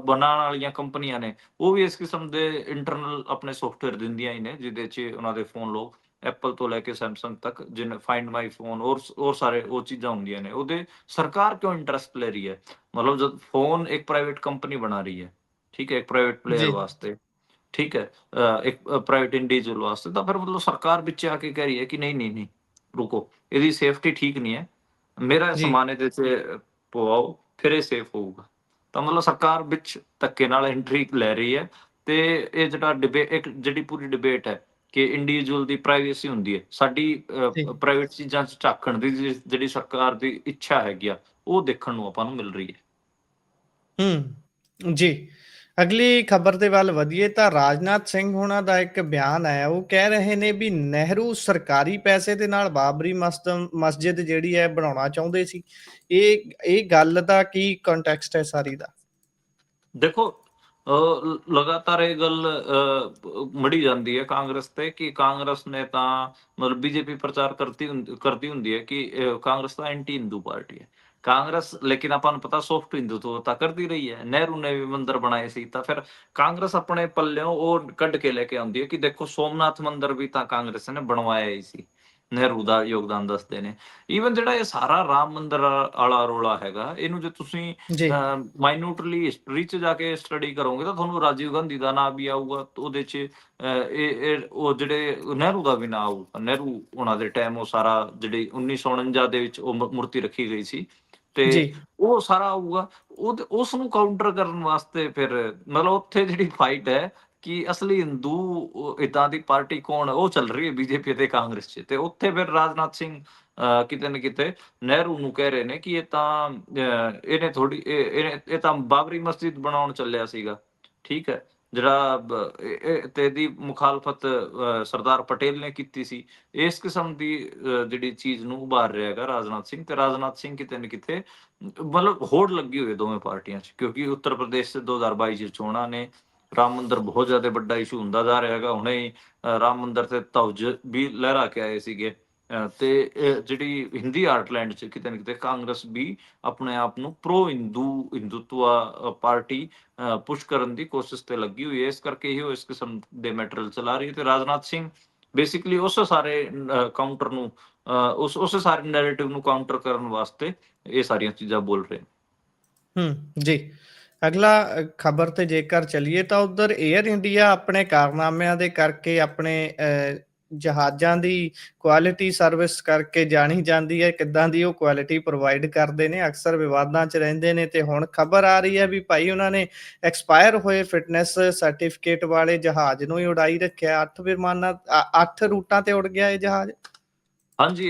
ਬਣਾਉਣ ਵਾਲੀਆਂ ਕੰਪਨੀਆਂ ਨੇ, ਉਹ ਵੀ ਇਸ ਕਿਸਮ ਦੇ ਇੰਟਰਨਲ ਆਪਣੇ ਸੌਫਟਵੇਅਰ ਦਿੰਦੀਆਂ ਹੀ ਨੇ, ਜਿਹਦੇ 'ਚ ਉਹਨਾਂ ਦੇ ਫੋਨ ਲੋਕ ਐਪਲ ਤੋਂ ਲੈ ਕੇ ਸੈਮਸੰਗ ਤੱਕ, ਜਿਵੇਂ ਫਾਈਂਡ ਮਾਈ ਫੋਨ, ਹੋਰ ਸਾਰੇ ਉਹ ਚੀਜ਼ਾਂ ਹੁੰਦੀਆਂ ਨੇ। ਉਹਦੇ ਸਰਕਾਰ ਕਿਉਂ ਇੰਟਰਸਟ ਲੈ ਰਹੀ ਹੈ? ਮਤਲਬ ਜਦ ਫੋਨ ਇੱਕ ਪ੍ਰਾਈਵੇਟ ਕੰਪਨੀ ਬਣਾ ਰਹੀ ਹੈ, ਠੀਕ ਹੈ, ਇੱਕ ਪ੍ਰਾਈਵੇਟ ਪਲੇਅਰ ਜੀ, ਵਾਸਤੇ, ਠੀਕ ਹੈ, ਇੱਕ ਪ੍ਰਾਈਵੇਟ ਇੰਡੀਵਿਜੂਅਲ ਵਾਸਤੇ, ਤਾਂ ਫਿਰ ਮਤਲਬ ਸਰਕਾਰ ਵਿੱਚ ਆ ਕੇ ਕਹਿ ਰਹੀ ਹੈ ਕਿ ਨਹੀਂ ਨਹੀਂ ਨਹੀਂ, ਰੁਕੋ, ਇਹਦੀ ਸੇਫਟੀ ਠੀਕ ਨਹੀਂ ਹੈ, ਮੇਰਾ ਜੀ, ਸਮਾਨ ਇਹਦੇ 'ਚ ਪਵਾਓ, ਫਿਰ ਇਹ ਸੇਫ ਹੋਊਗਾ। ਤਾਂ ਮਤਲਬ ਸਰਕਾਰ ਵਿੱਚ ਧੱਕੇ ਨਾਲ ਐਂਟਰੀ ਲੈ ਰਹੀ ਹੈ, ਤੇ ਇਹ ਜਿਹੜੀ ਪੂਰੀ ਡਿਬੇਟ ਹੈ ਕਿ ਇੰਡੀਵਿਜੂਅਲ ਦੀ ਪ੍ਰਾਈਵੇਸੀ ਹੁੰਦੀ ਹੈ, ਸਾਡੀ ਜੀ। ਪ੍ਰਾਈਵੇਟ ਚੀਜ਼ਾਂ 'ਚ ਝਾਕਣ ਦੀ ਜਿਹੜੀ ਸਰਕਾਰ ਦੀ ਇੱਛਾ ਹੈਗੀ ਆ, ਉਹ ਦੇਖਣ ਨੂੰ ਆਪਾਂ ਨੂੰ ਮਿਲ ਰਹੀ ਹੈ। ਜੀ। ਅਗਲੀ ਖਬਰ ਦੇ ਵੱਲ ਵਧੀਏ ਤਾਂ ਰਾਜਨਾਥ ਸਿੰਘ ਹੋਣਾ ਦਾ ਇੱਕ ਬਿਆਨ ਆਇਆ। ਉਹ ਕਹਿ ਰਹੇ ਨੇ ਵੀ ਨਹਿਰੂ ਸਰਕਾਰੀ ਪੈਸੇ ਦੇ ਨਾਲ ਬਾਬਰੀ ਮਸਜਿਦ ਜਿਹੜੀ ਹੈ ਬਣਾਉਣਾ ਚਾਹੁੰਦੇ ਸੀ। ਇਹ ਗੱਲ ਦਾ ਕੀ ਕੰਟੈਕਸਟ ਹੈ ਸਾਰੀ ਦਾ? ਦੇਖੋ, ਲਗਾਤਾਰ ਇਹ ਗੱਲ ਮੜੀ ਜਾਂਦੀ ਹੈ ਕਾਂਗਰਸ ਤੇ ਕਿ ਕਾਂਗਰਸ ਨੇ ਤਾਂ ਮਤਲਬ ਬੀਜੇਪੀ ਪ੍ਰਚਾਰ ਕਰਦੀ ਹੁੰਦੀ ਹੈ ਕਿ ਕਾਂਗਰਸ ਤਾਂ ਐਂਟੀ ਹਿੰਦੂ ਪਾਰਟੀ ਹੈ। ਕਾਂਗਰਸ ਲੇਕਿਨ ਆਪਾਂ ਨੂੰ ਪਤਾ ਸੌਫਟ ਹਿੰਦੂਤਵ ਤਾਂ ਕਰਦੀ ਰਹੀ ਹੈ। ਨਹਿਰੂ ਨੇ ਵੀ ਮੰਦਿਰ ਬਣਾਏ ਸੀ ਤਾਂ ਫਿਰ ਕਾਂਗਰਸ ਆਪਣੇ ਪੱਲਿਓਂ ਉਹ ਕੱਢ ਕੇ ਲੈ ਕੇ ਆਉਂਦੀ ਹੈ ਕਿ ਦੇਖੋ ਸੋਮਨਾਥ ਮੰਦਿਰ ਵੀ ਤਾਂ ਕਾਂਗਰਸ ਨੇ ਬਣਵਾਇਆ ਹੀ ਸੀ। ਨਹਿਰੂ ਦਾ ਯੋਗਦਾਨ ਦੱਸਦੇ ਨੇ। ਈਵਨ ਜਿਹੜਾ ਇਹ ਸਾਰਾ ਰਾਮ ਮੰਦਿਰ ਵਾਲਾ ਰੋਲਾ ਹੈਗਾ, ਇਹਨੂੰ ਜੇ ਤੁਸੀਂ ਜੀ, ਮਾਈਨਿਊਟਲੀ ਹਿਸਟਰੀ 'ਚ ਜਾ ਕੇ ਸਟੱਡੀ ਕਰੋਗੇ ਤਾਂ ਤੁਹਾਨੂੰ ਰਾਜੀਵ ਗਾਂਧੀ ਦਾ ਨਾਂ ਵੀ ਆਊਗਾ। ਉਹਦੇ 'ਚ ਇਹ ਉਹ ਜਿਹੜੇ ਨਹਿਰੂ ਦਾ ਵੀ ਨਾਂ ਆਊਗਾ। ਨਹਿਰੂ ਉਹਨਾਂ ਦੇ ਟਾਈਮ ਉਹ ਸਾਰਾ ਜਿਹੜੀ 1949 ਦੇ ਵਿੱਚ ਉਹ ਮੂਰਤੀ ਰੱਖੀ ਗਈ ਸੀ ਤੇ ਜੀ, ਉਹ ਸਾਰਾ ਆਊਗਾ। ਉਸ ਨੂੰ ਕਾਊਂਟਰ ਕਰਨ ਵਾਸਤੇ ਫਿਰ ਮਤਲਬ ਉੱਥੇ ਜਿਹੜੀ ਫਾਈਟ ਹੈ ਕਿ ਅਸਲੀ ਹਿੰਦੂ ਏਦਾਂ ਦੀ ਪਾਰਟੀ ਕੌਣ, ਉਹ ਚੱਲ ਰਹੀ ਹੈ ਬੀਜੇਪੀ ਤੇ ਕਾਂਗਰਸ 'ਚ। ਤੇ ਉੱਥੇ ਫਿਰ ਰਾਜਨਾਥ ਸਿੰਘ ਕਿਤੇ ਨਾ ਕਿਤੇ ਨਹਿਰੂ ਨੂੰ ਕਹਿ ਰਹੇ ਨੇ ਕਿ ਇਹ ਤਾਂ ਇਹਨੇ ਥੋੜੀ ਇਹ ਤਾਂ ਬਾਬਰੀ ਮਸਜਿਦ ਬਣਾਉਣ ਚੱਲਿਆ ਸੀਗਾ, ਠੀਕ ਹੈ, ਜਿਹੜਾ ਤੇ ਇਹਦੀ ਮੁਖਾਲਫਤ ਸਰਦਾਰ ਪਟੇਲ ਨੇ ਕੀਤੀ ਸੀ। ਇਸ ਕਿਸਮ ਦੀ ਜਿਹੜੀ ਚੀਜ਼ ਨੂੰ ਉਭਾਰ ਰਿਹਾ ਹੈਗਾ ਰਾਜਨਾਥ ਸਿੰਘ। ਤੇ ਰਾਜਨਾਥ ਸਿੰਘ ਕਿਤੇ ਨਾ ਕਿਤੇ ਮਤਲਬ ਹੋੜ ਲੱਗੀ ਹੋਈ ਹੈ ਦੋਵੇਂ ਪਾਰਟੀਆਂ 'ਚ, ਕਿਉਂਕਿ ਉੱਤਰ ਪ੍ਰਦੇਸ਼ 'ਚ 2022 'ਚ ਚੋਣਾਂ ਨੇ। ਰਾਮ ਮੰਦਿਰ ਬਹੁਤ ਜ਼ਿਆਦਾ ਵੱਡਾ ਇਸ਼ੂ ਹੁੰਦਾ ਜਾ ਰਿਹਾ ਹੈਗਾ। ਹੁਣੇ ਹੀ ਰਾਮ ਮੰਦਿਰ ਤੇ ਧੌਜ ਵੀ ਲਹਿਰਾ ਕੇ ਆਏ ਸੀਗੇ। ਤੇ ਜਿਹੜੀ ਹਿੰਦੀ ਹਾਰਟਲੈਂਡ 'ਚ ਕਿਤੇ ਨਾ ਕਿਤੇ ਕਾਂਗਰਸ ਵੀ ਆਪਣੇ ਆਪ ਨੂੰ ਪ੍ਰੋ ਹਿੰਦੂਤਵਾ ਪਾਰਟੀ ਪੁਸ਼ ਕਰਨ ਦੀ ਕੋਸ਼ਿਸ਼ ਤੇ ਲੱਗੀ ਹੋਈ ਹੈ। ਇਸ ਕਰਕੇ ਹੀ ਉਹ ਇਸ ਕਿਸਮ ਦੇ ਮੈਟਰਲ ਚਲਾ ਰਹੀ ਹੈ। ਤੇ ਰਾਜਨਾਥ ਸਿੰਘ ਬੇਸਿਕਲੀ ਉਸ ਸਾਰੇ ਕਾਊਂਟਰ ਨੂੰ ਉਸ ਸਾਰੇ ਨੈਰੇਟਿਵ ਨੂੰ ਕਾਊਂਟਰ ਕਰਨ ਵਾਸਤੇ ਇਹ ਸਾਰੀਆਂ ਚੀਜ਼ਾਂ ਬੋਲ ਰਹੇ ਨੇ। ਜੀ। ਅਗਲਾ ਖਬਰ ਤੇ ਜੇਕਰ ਚੱਲੀਏ ਤਾਂ ਉੱਧਰ ਏਅਰ ਇੰਡੀਆ ਆਪਣੇ ਕਾਰਨਾਮਿਆਂ ਦੇ ਕਰਕੇ ਆਪਣੇ ਜਹਾਜ਼ਾਂ ਦੀ ਕੁਆਲਿਟੀ ਸਰਵਿਸ ਕਰਕੇ ਜਾਣੀ ਜਾਂਦੀ ਹੈ। ਕਿੱਦਾਂ ਦੀ ਉਹ ਕੁਆਲਿਟੀ ਪ੍ਰੋਵਾਈਡ ਕਰਦੇ ਨੇ, ਅਕਸਰ ਵਿਵਾਦਾਂ 'ਚ ਰਹਿੰਦੇ ਨੇ। ਤੇ ਹੁਣ ਖਬਰ ਆ ਰਹੀ ਹੈ ਵੀ ਭਾਈ ਉਹਨਾਂ ਨੇ ਐਕਸਪਾਇਰ ਹੋਏ ਫਿਟਨੈਸ ਸਰਟੀਫਿਕੇਟ ਵਾਲੇ ਜਹਾਜ਼ ਨੂੰ ਹੀ ਉਡਾਈ ਰੱਖਿਆ। 8 ਰੂਟਾਂ ਤੇ ਉੜ ਗਿਆ ਇਹ ਜਹਾਜ਼। ਹਾਂਜੀ,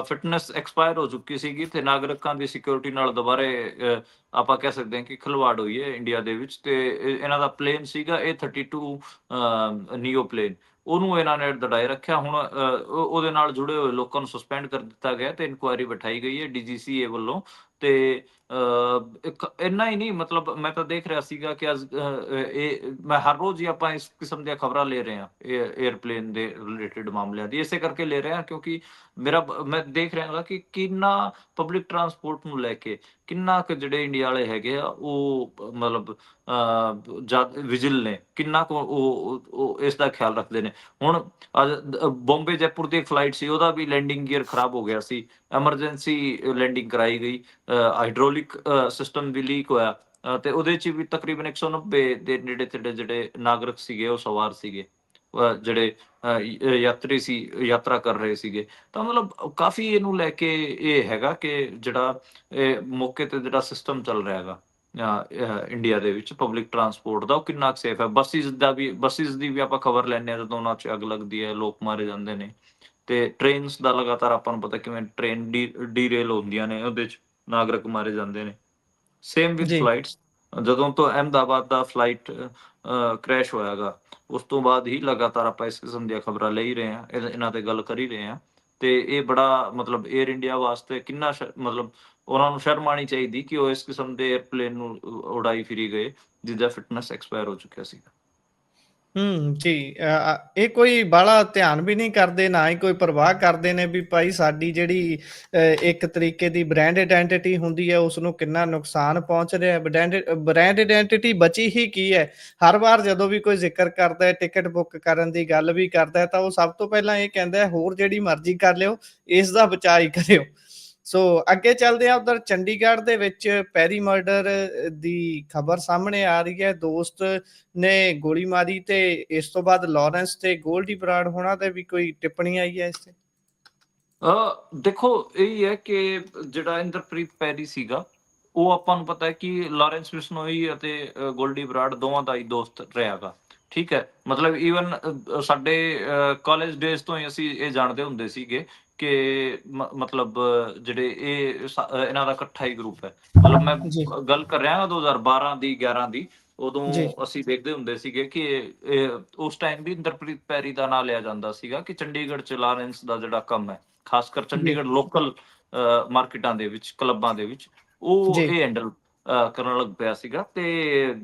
ਫਿਟਨੈਸ ਐਕਸਪਾਇਰ ਹੋ ਚੁੱਕੀ ਸੀਗੀ ਤੇ ਨਾਗਰਿਕਾਂ ਦੀ ਸਿਕਿਉਰਿਟੀ ਨਾਲ ਦੁਬਾਰੇ ਆਪਾਂ ਕਹਿ ਸਕਦੇ ਹਾਂ ਕਿ ਖਿਲਵਾੜ ਹੋਈ ਹੈ ਇੰਡੀਆ ਦੇ ਵਿੱਚ। ਤੇ ਇਹਨਾਂ ਦਾ ਪਲੇਨ ਸੀਗਾ A32 ਨੀਓ ਪਲੇਨ, ਉਹਨੂੰ ਇਹਨਾਂ ਨੇ ਦੜਾਏ ਰੱਖਿਆ। ਹੁਣ ਉਹਦੇ ਨਾਲ ਜੁੜੇ ਹੋਏ ਲੋਕਾਂ ਨੂੰ ਸਸਪੈਂਡ ਕਰ ਦਿੱਤਾ ਗਿਆ ਤੇ ਇਨਕੁਆਇਰੀ ਬਿਠਾਈ ਗਈ ਹੈ DGCA ਵੱਲੋਂ। ਤੇ ਇੰਨਾ ਹੀ ਨਹੀਂ, ਮਤਲਬ ਮੈਂ ਤਾਂ ਦੇਖ ਰਿਹਾ ਸੀਗਾ ਕਿ ਅੱਜ ਇਹ ਮੈਂ ਹਰ ਰੋਜ਼ ਹੀ ਆਪਾਂ ਇਸ ਕਿਸਮ ਦੀਆਂ ਖਬਰਾਂ ਲੈ ਰਹੇ ਹਾਂ ਏਅਰਪਲੇਨ ਦੇ ਰਿਲੇਟਡ ਮਾਮਲਿਆਂ ਦੀ। ਇਸੇ ਕਰਕੇ ਲੈ ਰਹੇ ਹਾਂ ਕਿਉਂਕਿ ਮੈਂ ਦੇਖ ਰਿਹਾ ਹਾਂ ਕਿ ਕਿੰਨਾ ਪਬਲਿਕ ਟਰਾਂਸਪੋਰਟ ਨੂੰ ਲੈ ਕੇ ਕਿੰਨਾ ਕੁ ਜਿਹੜੇ ਇੰਡੀਆ ਵਾਲੇ ਹੈਗੇ ਆ ਉਹ ਮਤਲਬ ਵਿਜਿਲ ਨੇ, ਕਿੰਨਾ ਕੁ ਉਹ ਇਸ ਦਾ ਖਿਆਲ ਰੱਖਦੇ ਨੇ। ਹੁਣ ਬੰਬੇ ਜੈਪੁਰ ਦੀ ਇੱਕ ਫਲਾਈਟ ਸੀ, ਉਹਦਾ ਵੀ ਲੈਂਡਿੰਗ ਗੀਅਰ ਖਰਾਬ ਹੋ ਗਿਆ ਸੀ। ਐਮਰਜੈਂਸੀ ਲੈਂਡਿੰਗ ਕਰਾਈ ਗਈ, ਹਾਈਡ੍ਰੋਲਿਕ ਸਿਸਟਮ ਵੀ ਲੀਕ ਹੋਇਆ ਤੇ ਉਹਦੇ 'ਚ ਵੀ ਤਕਰੀਬਨ 190 ਦੇ ਨੇੜੇ ਤੇੜੇ ਜਿਹੜੇ ਨਾਗਰਿਕ ਸੀਗੇ ਉਹ ਸਵਾਰ ਸੀਗੇ, ਜਿਹੜੇ ਯਾਤਰੀ ਸੀ, ਯਾਤਰਾ ਕਰ ਰਹੇ ਸੀਗੇ। ਤਾਂ ਮਤਲਬ ਕਾਫੀ ਇਹਨੂੰ ਲੈ ਕੇ ਇਹ ਹੈਗਾ ਕਿ ਜਿਹੜਾ ਇਹ ਮੌਕੇ ਤੇ ਜਿਹੜਾ ਸਿਸਟਮ ਚੱਲ ਰਿਹਾ ਹੈਗਾ ਇੰਡੀਆ ਦੇ ਵਿੱਚ ਪਬਲਿਕ ਟਰਾਂਸਪੋਰਟ ਦਾ, ਉਹ ਕਿੰਨਾ ਕੁ ਸੇਫ ਹੈ। ਬੱਸਿਸ ਦੀ ਵੀ ਆਪਾਂ ਖਬਰ ਲੈਂਦੇ ਹਾਂ ਜਦੋਂ ਉਹਨਾਂ 'ਚ ਅੱਗ ਲੱਗਦੀ ਹੈ, ਲੋਕ ਮਾਰੇ ਜਾਂਦੇ ਨੇ। ਤੇ ਟ੍ਰੇਨਸ ਦਾ ਲਗਾਤਾਰ ਆਪਾਂ ਨੂੰ ਪਤਾ ਕਿਵੇਂ ਟ੍ਰੇਨ ਡੀਰੇਲ ਹੁੰਦੀਆਂ ਨੇ, ਉਹਦੇ 'ਚ ਨਾਗਰਿਕ ਮਾਰੇ ਜਾਂਦੇ ਨੇ। ਸੇਮ ਵਿਦ ਜੀ। ਫਲਾਈਟਸ, ਜਦੋਂ ਤੋਂ ਅਹਿਮਦਾਬਾਦ ਦਾ ਫਲਾਈਟ ਕ੍ਰੈਸ਼ ਹੋਇਆਗਾ ਉਸ ਤੋਂ ਬਾਅਦ ਹੀ ਲਗਾਤਾਰ ਆਪਾਂ ਇਸ ਕਿਸਮ ਦੀਆਂ ਖਬਰਾਂ ਲੈ ਹੀ ਰਹੇ ਹਾਂ, ਇਹਨਾਂ ਤੇ ਗੱਲ ਕਰ ਹੀ ਰਹੇ ਹਾਂ। ਤੇ ਇਹ ਬੜਾ ਮਤਲਬ ਏਅਰ ਇੰਡੀਆ ਵਾਸਤੇ ਕਿੰਨਾ ਮਤਲਬ ਉਹਨਾਂ ਨੂੰ ਸ਼ਰਮ ਆਉਣੀ ਚਾਹੀਦੀ ਕਿ ਉਹ ਇਸ ਕਿਸਮ ਦੇ ਏਅਰਪਲੇਨ ਨੂੰ ਉਡਾਈ ਫਿਰੀ ਗਏ ਜਿਹਦਾ ਫਿਟਨੈਸ ਐਕਸਪਾਇਰ ਹੋ ਚੁੱਕਿਆ ਸੀਗਾ। ਜੀ। ਇਹ ਕੋਈ ਬਾਹਲਾ ਧਿਆਨ ਵੀ ਨਹੀਂ ਕਰਦੇ, ਨਾ ਹੀ ਕੋਈ ਪਰਵਾਹ ਕਰਦੇ ਨੇ ਵੀ ਭਾਈ ਸਾਡੀ ਜਿਹੜੀ ਇੱਕ ਤਰੀਕੇ ਦੀ ਬ੍ਰਾਂਡ ਆਇਡੈਂਟਿਟੀ ਹੁੰਦੀ ਹੈ ਉਸ ਨੂੰ ਕਿੰਨਾ ਨੁਕਸਾਨ ਪਹੁੰਚ ਰਿਹਾ। ਬ੍ਰਾਂਡ ਆਇਡੈਂਟਿਟੀ ਬਚੀ ਹੀ ਕੀ ਹੈ। ਹਰ ਵਾਰ ਜਦੋਂ ਵੀ ਕੋਈ ਜ਼ਿਕਰ ਕਰਦਾ ਹੈ, ਟਿਕਟ ਬੁੱਕ ਕਰਨ ਦੀ ਗੱਲ ਵੀ ਕਰਦਾ ਹੈ, ਤਾਂ ਉਹ ਸਭ ਤੋਂ ਪਹਿਲਾਂ ਇਹ ਕਹਿੰਦਾ ਹੈ ਹੋਰ ਜਿਹੜੀ ਮਰਜ਼ੀ ਕਰ ਲਿਓ, ਇਸ ਦਾ ਬਚਾਅ ਹੀ ਕਰਿਓ। ਸੋ ਅੱਗੇ ਚੱਲਦੇ ਆ, ਉੱਧਰ ਚੰਡੀਗੜ੍ਹ ਦੇ ਵਿੱਚ ਪੈਰੀ ਮਰਡਰ ਦੀ ਖਬਰ ਸਾਹਮਣੇ ਆ ਰਹੀ ਹੈ। ਦੋਸਤ ਨੇ ਗੋਲੀ ਮਾਰੀ ਤੇ ਇਸ ਤੋਂ ਬਾਅਦ ਲਾਰੈਂਸ ਤੇ ਗੋਲਡੀ ਬਰਾੜ ਹੋਣਾ ਤੇ ਵੀ ਕੋਈ ਟਿੱਪਣੀ ਆਈ ਹੈ ਇਸ ਤੇ? ਦੇਖੋ ਇਹ ਹੈ ਕਿ ਜਿਹੜਾ ਇੰਦਰਪ੍ਰੀਤ ਪੈਰੀ ਸੀਗਾ, ਉਹ ਆਪਾਂ ਨੂੰ ਪਤਾ ਹੈ ਕਿ ਲਾਰੈਂਸ ਬਿਸ਼ਨੋਈ ਅਤੇ ਗੋਲਡੀ ਬਰਾੜ ਦੋਵਾਂ ਦਾ ਹੀ ਦੋਸਤ ਰਿਹਾਗਾ, ਠੀਕ ਹੈ। ਮਤਲਬ ਈਵਨ ਸਾਡੇ ਕਾਲਜ ਡੇਜ਼ ਤੋਂ ਹੀ ਅਸੀਂ ਇਹ ਜਾਣਦੇ ਹੁੰਦੇ ਸੀਗੇ ਕਿ ਮਤਲਬ ਜਿਹੜੇ ਇਹਨਾਂ ਦਾ ਇਕੱਠਾ ਹੀ ਗਰੁੱਪ ਹੈ। ਮਤਲਬ ਮੈਂ ਜੀ, ਗੱਲ ਕਰ ਰਿਹਾ 2012 ਦੀ 11 ਦੀ, ਉਦੋਂ ਜੀ, ਅਸੀਂ ਦੇਖਦੇ ਹੁੰਦੇ ਸੀਗੇ ਕਿ ਉਸ ਟਾਈਮ ਵੀ ਇੰਦਰਪ੍ਰੀਤ ਪੈਰੀ ਦਾ ਨਾਂ ਲਿਆ ਜਾਂਦਾ ਸੀਗਾ ਕਿ ਚੰਡੀਗੜ੍ਹ ਚ ਲਾਰੈਂਸ ਦਾ ਜਿਹੜਾ ਕੰਮ ਹੈ, ਖਾਸ ਕਰ ਜੀ, ਚੰਡੀਗੜ੍ਹ ਲੋਕਲ ਮਾਰਕੀਟਾਂ ਦੇ ਵਿੱਚ, ਕਲੱਬਾਂ ਦੇ ਵਿੱਚ, ਉਹ ਜੀ, ਇਹ ਹੈਂਡਲ ਕਰਨ ਲੱਗ ਪਿਆ ਸੀਗਾ। ਤੇ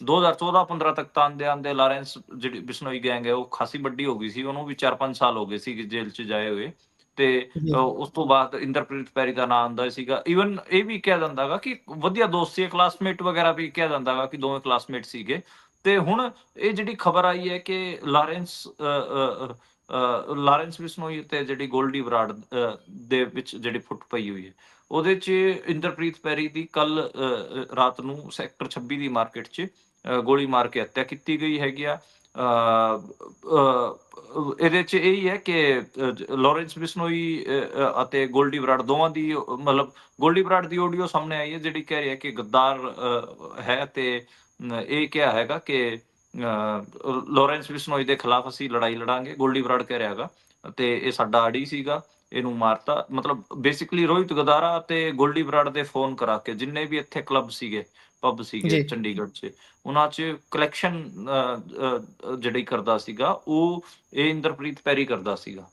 2014-15 ਤੱਕ ਤਾਂ ਆਂਦੇ ਲਾਰੈਂਸ ਜਿਹੜੀ ਬਿਸ਼ਨੋਈ ਗੈਂਗ ਹੈ ਉਹ ਖਾਸੀ ਵੱਡੀ ਹੋ ਗਈ ਸੀ, ਉਹਨੂੰ ਵੀ 4-5 ਸਾਲ ਹੋ ਗਏ ਸੀ ਜੇਲ੍ਹ 'ਚ ਜਾਏ ਹੋਏ। ਤੇ ਜੀ ਉਸ ਤੋਂ ਬਾਅਦ ਇੰਦਰਪ੍ਰੀਤ ਪੈਰੀ ਦਾ ਨਾਂ ਆਉਂਦਾ ਸੀਗਾ। ਈਵਨ ਇਹ ਵੀ ਕਿਹਾ ਜਾਂਦਾ ਗਾ ਕਿ ਵਧੀਆ ਦੋਸਤ ਸੀ, ਕਲਾਸਮੇਟ ਵਗੈਰਾ ਵੀ ਕਿਹਾ ਜਾਂਦਾ ਗਾ ਕਿ ਦੋਵੇਂ ਕਲਾਸਮੇਟ ਸੀਗੇ। ਤੇ ਹੁਣ ਇਹ ਜਿਹੜੀ ਖਬਰ ਆਈ ਹੈ ਕਿ ਲਾਰੈਂਸ ਬਿਸ਼ਨੋਈ ਤੇ ਜਿਹੜੀ ਗੋਲਡੀ ਬਰਾੜ ਦੇ ਵਿੱਚ ਜਿਹੜੀ ਫੁੱਟ ਪਈ ਹੋਈ ਹੈ, ਉਹਦੇ 'ਚ ਇੰਦਰਪ੍ਰੀਤ ਪੈਰੀ ਦੀ ਕੱਲ ਰਾਤ ਨੂੰ ਸੈਕਟਰ 26 ਦੀ ਮਾਰਕੀਟ 'ਚ ਗੋਲੀ ਮਾਰ ਕੇ ਹੱਤਿਆ ਕੀਤੀ ਗਈ ਹੈਗੀ ਆ। ਇਹਦੇ 'ਚ ਇਹੀ ਹੈ ਕਿ ਲਾਰੈਂਸ ਬਿਸ਼ਨੋਈ ਅਤੇ ਗੋਲਡੀ ਬਰਾੜ ਦੋਵਾਂ ਦੀ ਮਤਲਬ ਗੋਲਡੀ ਬਰਾੜ ਦੀ ਆਡੀਓ ਸਾਹਮਣੇ ਆਈ ਹੈ ਜਿਹੜੀ ਕਹਿ ਰਹੀ ਹੈ ਕਿ ਗੱਦਾਰ ਹੈ ਤੇ ਇਹ ਕਿਹਾ ਹੈਗਾ ਕਿ ਲਾਰੈਂਸ ਬਿਸ਼ਨੋਈ ਦੇ ਖਿਲਾਫ ਅਸੀਂ ਲੜਾਈ ਲੜਾਂਗੇ। ਗੋਲਡੀ ਬਰਾੜ ਕਹਿ ਰਿਹਾ ਹੈਗਾ ਤੇ ਇਹ ਸਾਡਾ ਆੜੀ ਸੀਗਾ, ਇਹਨੂੰ ਮਾਰਤਾ। ਮਤਲਬ ਬੇਸਿਕਲੀ ਰੋਹਿਤ ਗਦਾਰਾ ਤੇ ਗੋਲਡੀ ਬਰਾੜ ਦੇ ਫੋਨ ਕਰਾ ਕੇ ਜਿੰਨੇ ਵੀ ਇੱਥੇ ਕਲੱਬ ਸੀਗੇ, ਪਬ ਸੀਗੇ ਜੀ ਚੰਡੀਗੜ੍ਹ 'ਚ, ਉਹਨਾਂ 'ਚ ਕਲੈਕਸ਼ਨ ਜਿਹੜੀ ਕਰਦਾ ਸੀਗਾ ਉਹ ਇਹ ਇੰਦਰਪ੍ਰੀਤ ਪੈਰੀ ਕਰਦਾ ਸੀਗਾ।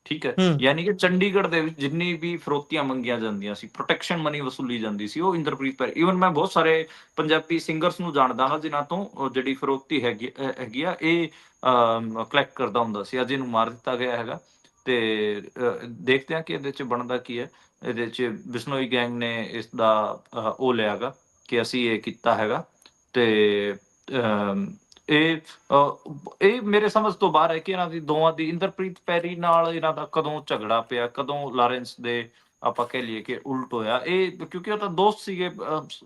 ਠੀਕ ਹੈ, ਹੂੰ ਯਾਨੀ ਕਿ ਚੰਡੀਗੜ੍ਹ ਦੇ ਵਿੱਚ ਜਿੰਨੀ ਵੀ ਫਰੋਤੀਆਂ ਮੰਗੀਆਂ ਜਾਂਦੀਆਂ ਸੀ, ਪ੍ਰੋਟੈਕਸ਼ਨ ਮਨੀ ਵਸੂਲੀ ਜਾਂਦੀ ਸੀ, ਉਹ ਇੰਦਰਪ੍ਰੀਤ ਪੈਰੀ। ਈਵਨ ਮੈਂ ਬਹੁਤ ਸਾਰੇ ਪੰਜਾਬੀ ਸਿੰਗਰਸ ਨੂੰ ਜਾਣਦਾ ਹਾਂ ਜਿਨ੍ਹਾਂ ਤੋਂ ਜਿਹੜੀ ਫਰੋਤੀ ਹੈਗੀ ਆ ਇਹ ਕਲੈਕਟ ਕਰਦਾ ਹੁੰਦਾ ਸੀ। ਅੱਜ ਇਹਨੂੰ ਮਾਰ ਦਿੱਤਾ ਗਿਆ ਹੈਗਾ ਤੇ ਦੇਖਦੇ ਹਾਂ ਕਿ ਇਹਦੇ 'ਚ ਬਣਦਾ ਕੀ ਹੈ। ਇਹਦੇ 'ਚ ਬਿਸ਼ਨੋਈ ਗੈਂਗ ਨੇ ਇਸ ਦਾ ਉਹ ਲਿਆ ਗਾ ਕਿ ਅਸੀਂ ਇਹ ਕੀਤਾ ਹੈਗਾ ਤੇ ਅਮ, ਇਹ ਇਹ ਮੇਰੇ ਸਮਝ ਤੋਂ ਬਾਹਰ ਹੈ ਕਿ ਇਹਨਾਂ ਦੀ ਦੋਵਾਂ ਦੀ ਇੰਦਰਪ੍ਰੀਤ ਪੈਰੀ ਨਾਲ ਇਹਨਾਂ ਦਾ ਕਦੋਂ ਝਗੜਾ ਪਿਆ, ਕਦੋਂ ਲਾਰੈਂਸ ਦੇ ਆਪਾਂ ਕਹਿ ਲਈਏ ਕਿ ਉਲਟ ਹੋਇਆ। ਇਹ ਕਿਉਂਕਿ ਉਹ ਤਾਂ ਦੋਸਤ ਸੀਗੇ,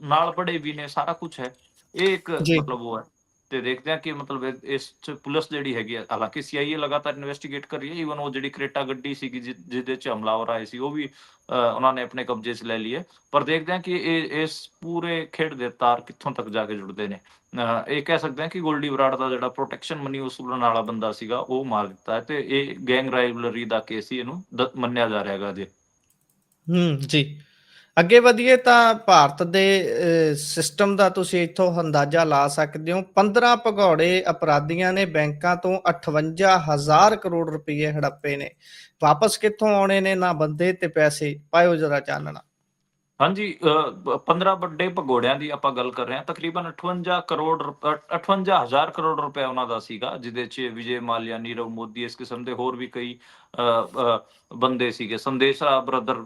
ਨਾਲ ਪੜ੍ਹੇ ਵੀ ਨੇ, ਸਾਰਾ ਕੁਝ ਹੈ। ਇਹ ਇੱਕ ਜੀ ਮਤਲਬ ਉਹ ਹੈ ਤੇ ਦੇਖਦੇ ਹਾਂ ਕਿ ਮਤਲਬ ਇਸ 'ਚ ਪੁਲਿਸ ਜਿਹੜੀ ਹੈਗੀ ਹੈ, ਹਾਲਾਂਕਿ ਸੀਆਈਏ ਲਗਾਤਾਰ ਇਨਵੈਸਟੀਗੇਟ ਕਰ ਰਹੀ ਹੈ। ਈਵਨ ਉਹ ਜਿਹੜੀ ਕਰੇਟਾ ਗੱਡੀ ਸੀਗੀ ਜਿਹਦੇ 'ਚ ਹਮਲਾਵਰ ਆਏ ਸੀ ਉਹ ਵੀ ਉਹਨਾਂ ਨੇ ਆਪਣੇ ਕਬਜ਼ੇ 'ਚ ਲੈ ਲਈ ਹੈ। ਪਰ ਦੇਖਦੇ ਹਾਂ ਕਿ ਇਸ ਪੂਰੇ ਖੇਡ ਦੇ ਤਾਰ ਕਿੱਥੋਂ ਤੱਕ ਜਾ ਕੇ ਜੁੜਦੇ ਨੇ। ਇਹ ਕਹਿ ਸਕਦੇ ਹਾਂ ਕਿ ਗੋਲਡੀ ਬਰਾੜ ਦਾ ਜਿਹੜਾ ਪ੍ਰੋਟੈਕਸ਼ਨ ਮਨੀ ਵਸੂਲਣ ਵਾਲਾ ਬੰਦਾ ਸੀਗਾ ਉਹ ਮਾਰ ਦਿੱਤਾ ਹੈ ਤੇ ਇਹ ਗੈਂਗ ਰਾਈਵਲਰੀ ਦਾ ਕੇਸ ਹੀ ਇਹਨੂੰ ਮੰਨਿਆ ਜਾ ਰਿਹਾ ਹੈਗਾ ਜੀ। ਜੀ ਅੱਗੇ ਵਧੀਏ ਤਾਂ ਭਾਰਤ ਦੇ ਸਿਸਟਮ ਦਾ ਤੁਸੀਂ ਇੱਥੋਂ ਅੰਦਾਜ਼ਾ ਲਾ ਸਕਦੇ ਹੋ। 15 ਭਗੌੜੇ ਅਪਰਾਧੀਆਂ ਨੇ ਬੈਂਕਾਂ ਤੋਂ 58,000 ਕਰੋੜ ਰੁਪਏ ਹੜੱਪੇ ਨੇ। ਵਾਪਸ ਕਿੱਥੋਂ ਆਉਣੇ ਨੇ ਨਾ ਬੰਦੇ ਤੇ ਪੈਸੇ, ਪਾਇਓ ਜਰਾ ਚਾਨਣਾ। ਹਾਂਜੀ, 15 ਵੱਡੇ ਭਗੌੜਿਆਂ ਦੀ ਆਪਾਂ ਗੱਲ ਕਰ ਰਹੇ ਹਾਂ। ਤਕਰੀਬਨ 58,000 ਕਰੋੜ ਰੁਪਏ ਉਹਨਾਂ ਦਾ ਸੀਗਾ, ਜਿਹਦੇ 'ਚ ਵਿਜੇ ਮਾਲਿਆ, ਨੀਰਵ ਮੋਦੀ, ਇਸ ਕਿਸਮ ਦੇ ਹੋਰ ਵੀ ਕਈ ਬੰਦੇ ਸੀਗੇ। ਸੰਦੇਸ਼ਾ ਬ੍ਰਦਰ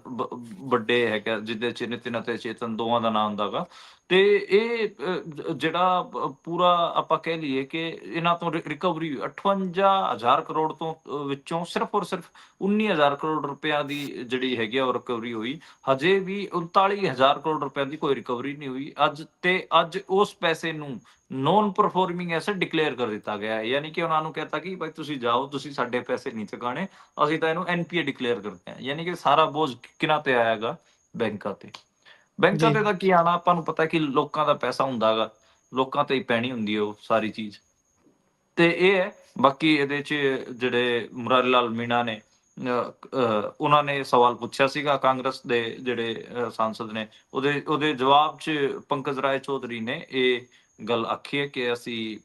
ਵੱਡੇ ਹੈਗਾ, ਜਿਹਦੇ 'ਚ ਨਿਤਿਨ ਅਤੇ ਚੇਤਨ ਦੋਵਾਂ ਦਾ ਨਾਮ ਹੁੰਦਾ ਗਾ। ਤੇ ਇਹ ਜਿਹੜਾ ਪੂਰਾ ਆਪਾਂ ਕਹਿ ਲਈਏ ਕਿ ਇਹਨਾਂ ਤੋਂ ਰਿਕਵਰੀ 58,000 ਕਰੋੜ ਤੋਂ ਵਿੱਚੋਂ ਸਿਰਫ ਔਰ ਸਿਰਫ 19,000 ਕਰੋੜ ਰੁਪਇਆ ਦੀ ਜਿਹੜੀ ਹੈਗੀ ਆ ਉਹ ਰਿਕਵਰੀ ਹੋਈ। ਹਜੇ ਵੀ 39,000 ਕਰੋੜ ਰੁਪਏ ਦੀ ਕੋਈ ਰਿਕਵਰੀ ਨਹੀਂ ਹੋਈ। ਅੱਜ ਉਸ ਪੈਸੇ ਨੂੰ ਨੋਨ ਪਰਫਾਰਮਿੰਗ ਐਸਟ ਡਿਕਲੇਅਰ ਕਰ ਦਿੱਤਾ ਗਿਆ ਹੈ। ਯਾਨੀ ਕਿ ਉਹਨਾਂ ਨੂੰ ਕਹਿਤਾ ਕਿ ਭਾਈ ਤੁਸੀਂ ਜਾਓ, ਤੁਸੀਂ ਸਾਡੇ ਪੈਸੇ ਨਹੀਂ ਚੁਕਾਣੇ, ਅਸੀਂ ਤਾਂ ਇਹਨੂੰ ਐਨਪੀਏ ਡਿਕਲੇਅਰ ਕਰਦੇ ਹਾਂ। ਯਾਨੀ ਕਿ ਸਾਰਾ ਬੋਝ ਕਿਹਨਾਂ ਤੇ ਆਏਗਾ? ਬੈਂਕਾਂ ਤੇ। ਬੈਂਕਾਂ ਜੀ ਤੇ ਤਾਂ ਕੀ ਆਣਾ, ਆਪਾਂ ਨੂੰ ਪਤਾ ਕਿ ਲੋਕਾਂ ਦਾ ਪੈਸਾ ਹੁੰਦਾ ਗਾ, ਲੋਕਾਂ ਤੇ ਹੀ ਪੈਣੀ ਹੁੰਦੀ ਹੈ ਉਹ ਸਾਰੀ ਚੀਜ਼। ਤੇ ਇਹ ਹੈ। ਬਾਕੀ ਇਹਦੇ 'ਚ ਜਿਹੜੇ ਮੁਰਾਰੀ ਲਾਲ ਮੀਣਾ ਨੇ ਉਹਨਾਂ ਨੇ ਸਵਾਲ ਪੁੱਛਿਆ ਸੀਗਾ ਕਾਂਗਰਸ ਦੇ ਜਿਹੜੇ ਸਾਂਸਦ ਨੇ, ਉਹਦੇ ਜਵਾਬ 'ਚ ਪੰਕਜ ਰਾਏ ਚੌਧਰੀ ਨੇ ਇਹ ਗੱਲ ਆਖੀ ਹੈ ਕਿ ਅਸੀਂ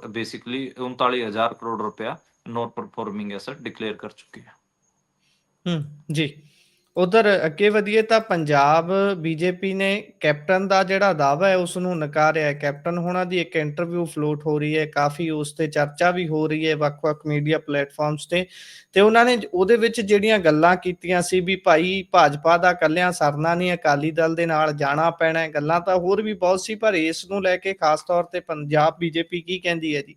ਬੇਸਿਕਲੀ 39,000 ਕਰੋੜ ਰੁਪਇਆ ਨੋਨ ਪਰਫਾਰਮਿੰਗ ਐਸਟ ਡਿਕਲੇਅਰ ਕਰ ਚੁੱਕੇ ਹਾਂ। ਜੀ ਉਧਰ ਅੱਗੇ ਵਧੀਏ ਤਾਂ ਪੰਜਾਬ ਬੀਜੇਪੀ ਨੇ ਕੈਪਟਨ ਦਾ ਜਿਹੜਾ ਦਾਅਵਾ ਹੈ ਉਸ ਨੂੰ ਨਕਾਰਿਆ ਹੈ। ਕੈਪਟਨ ਹੋਣਾ ਦੀ ਇੱਕ ਇੰਟਰਵਿਊ ਫਲੋਟ ਹੋ ਰਹੀ ਹੈ, ਕਾਫੀ ਉਸ ਤੇ ਚਰਚਾ ਵੀ ਹੋ ਰਹੀ ਹੈ ਵੱਖ-ਵੱਖ ਮੀਡੀਆ ਪਲੇਟਫਾਰਮਸ ਤੇ ਉਹਨਾਂ ਨੇ ਉਹਦੇ ਵਿੱਚ ਜਿਹੜੀਆਂ ਗੱਲਾਂ ਕੀਤੀਆਂ ਸੀ ਵੀ ਭਾਈ ਭਾਜਪਾ ਦਾ ਇਕੱਲਿਆਂ ਸਰਨਾ ਨਹੀਂ, ਅਕਾਲੀ ਦਲ ਦੇ ਨਾਲ ਜਾਣਾ ਪੈਣਾ ਹੈ। ਗੱਲਾਂ ਤਾਂ ਹੋਰ ਵੀ ਬਹੁਤ ਸੀ, ਪਰ ਇਸ ਨੂੰ ਲੈ ਕੇ ਖਾਸ ਤੌਰ ਤੇ ਪੰਜਾਬ ਬੀਜੇਪੀ ਕੀ ਕਹਿੰਦੀ ਹੈ ਜੀ?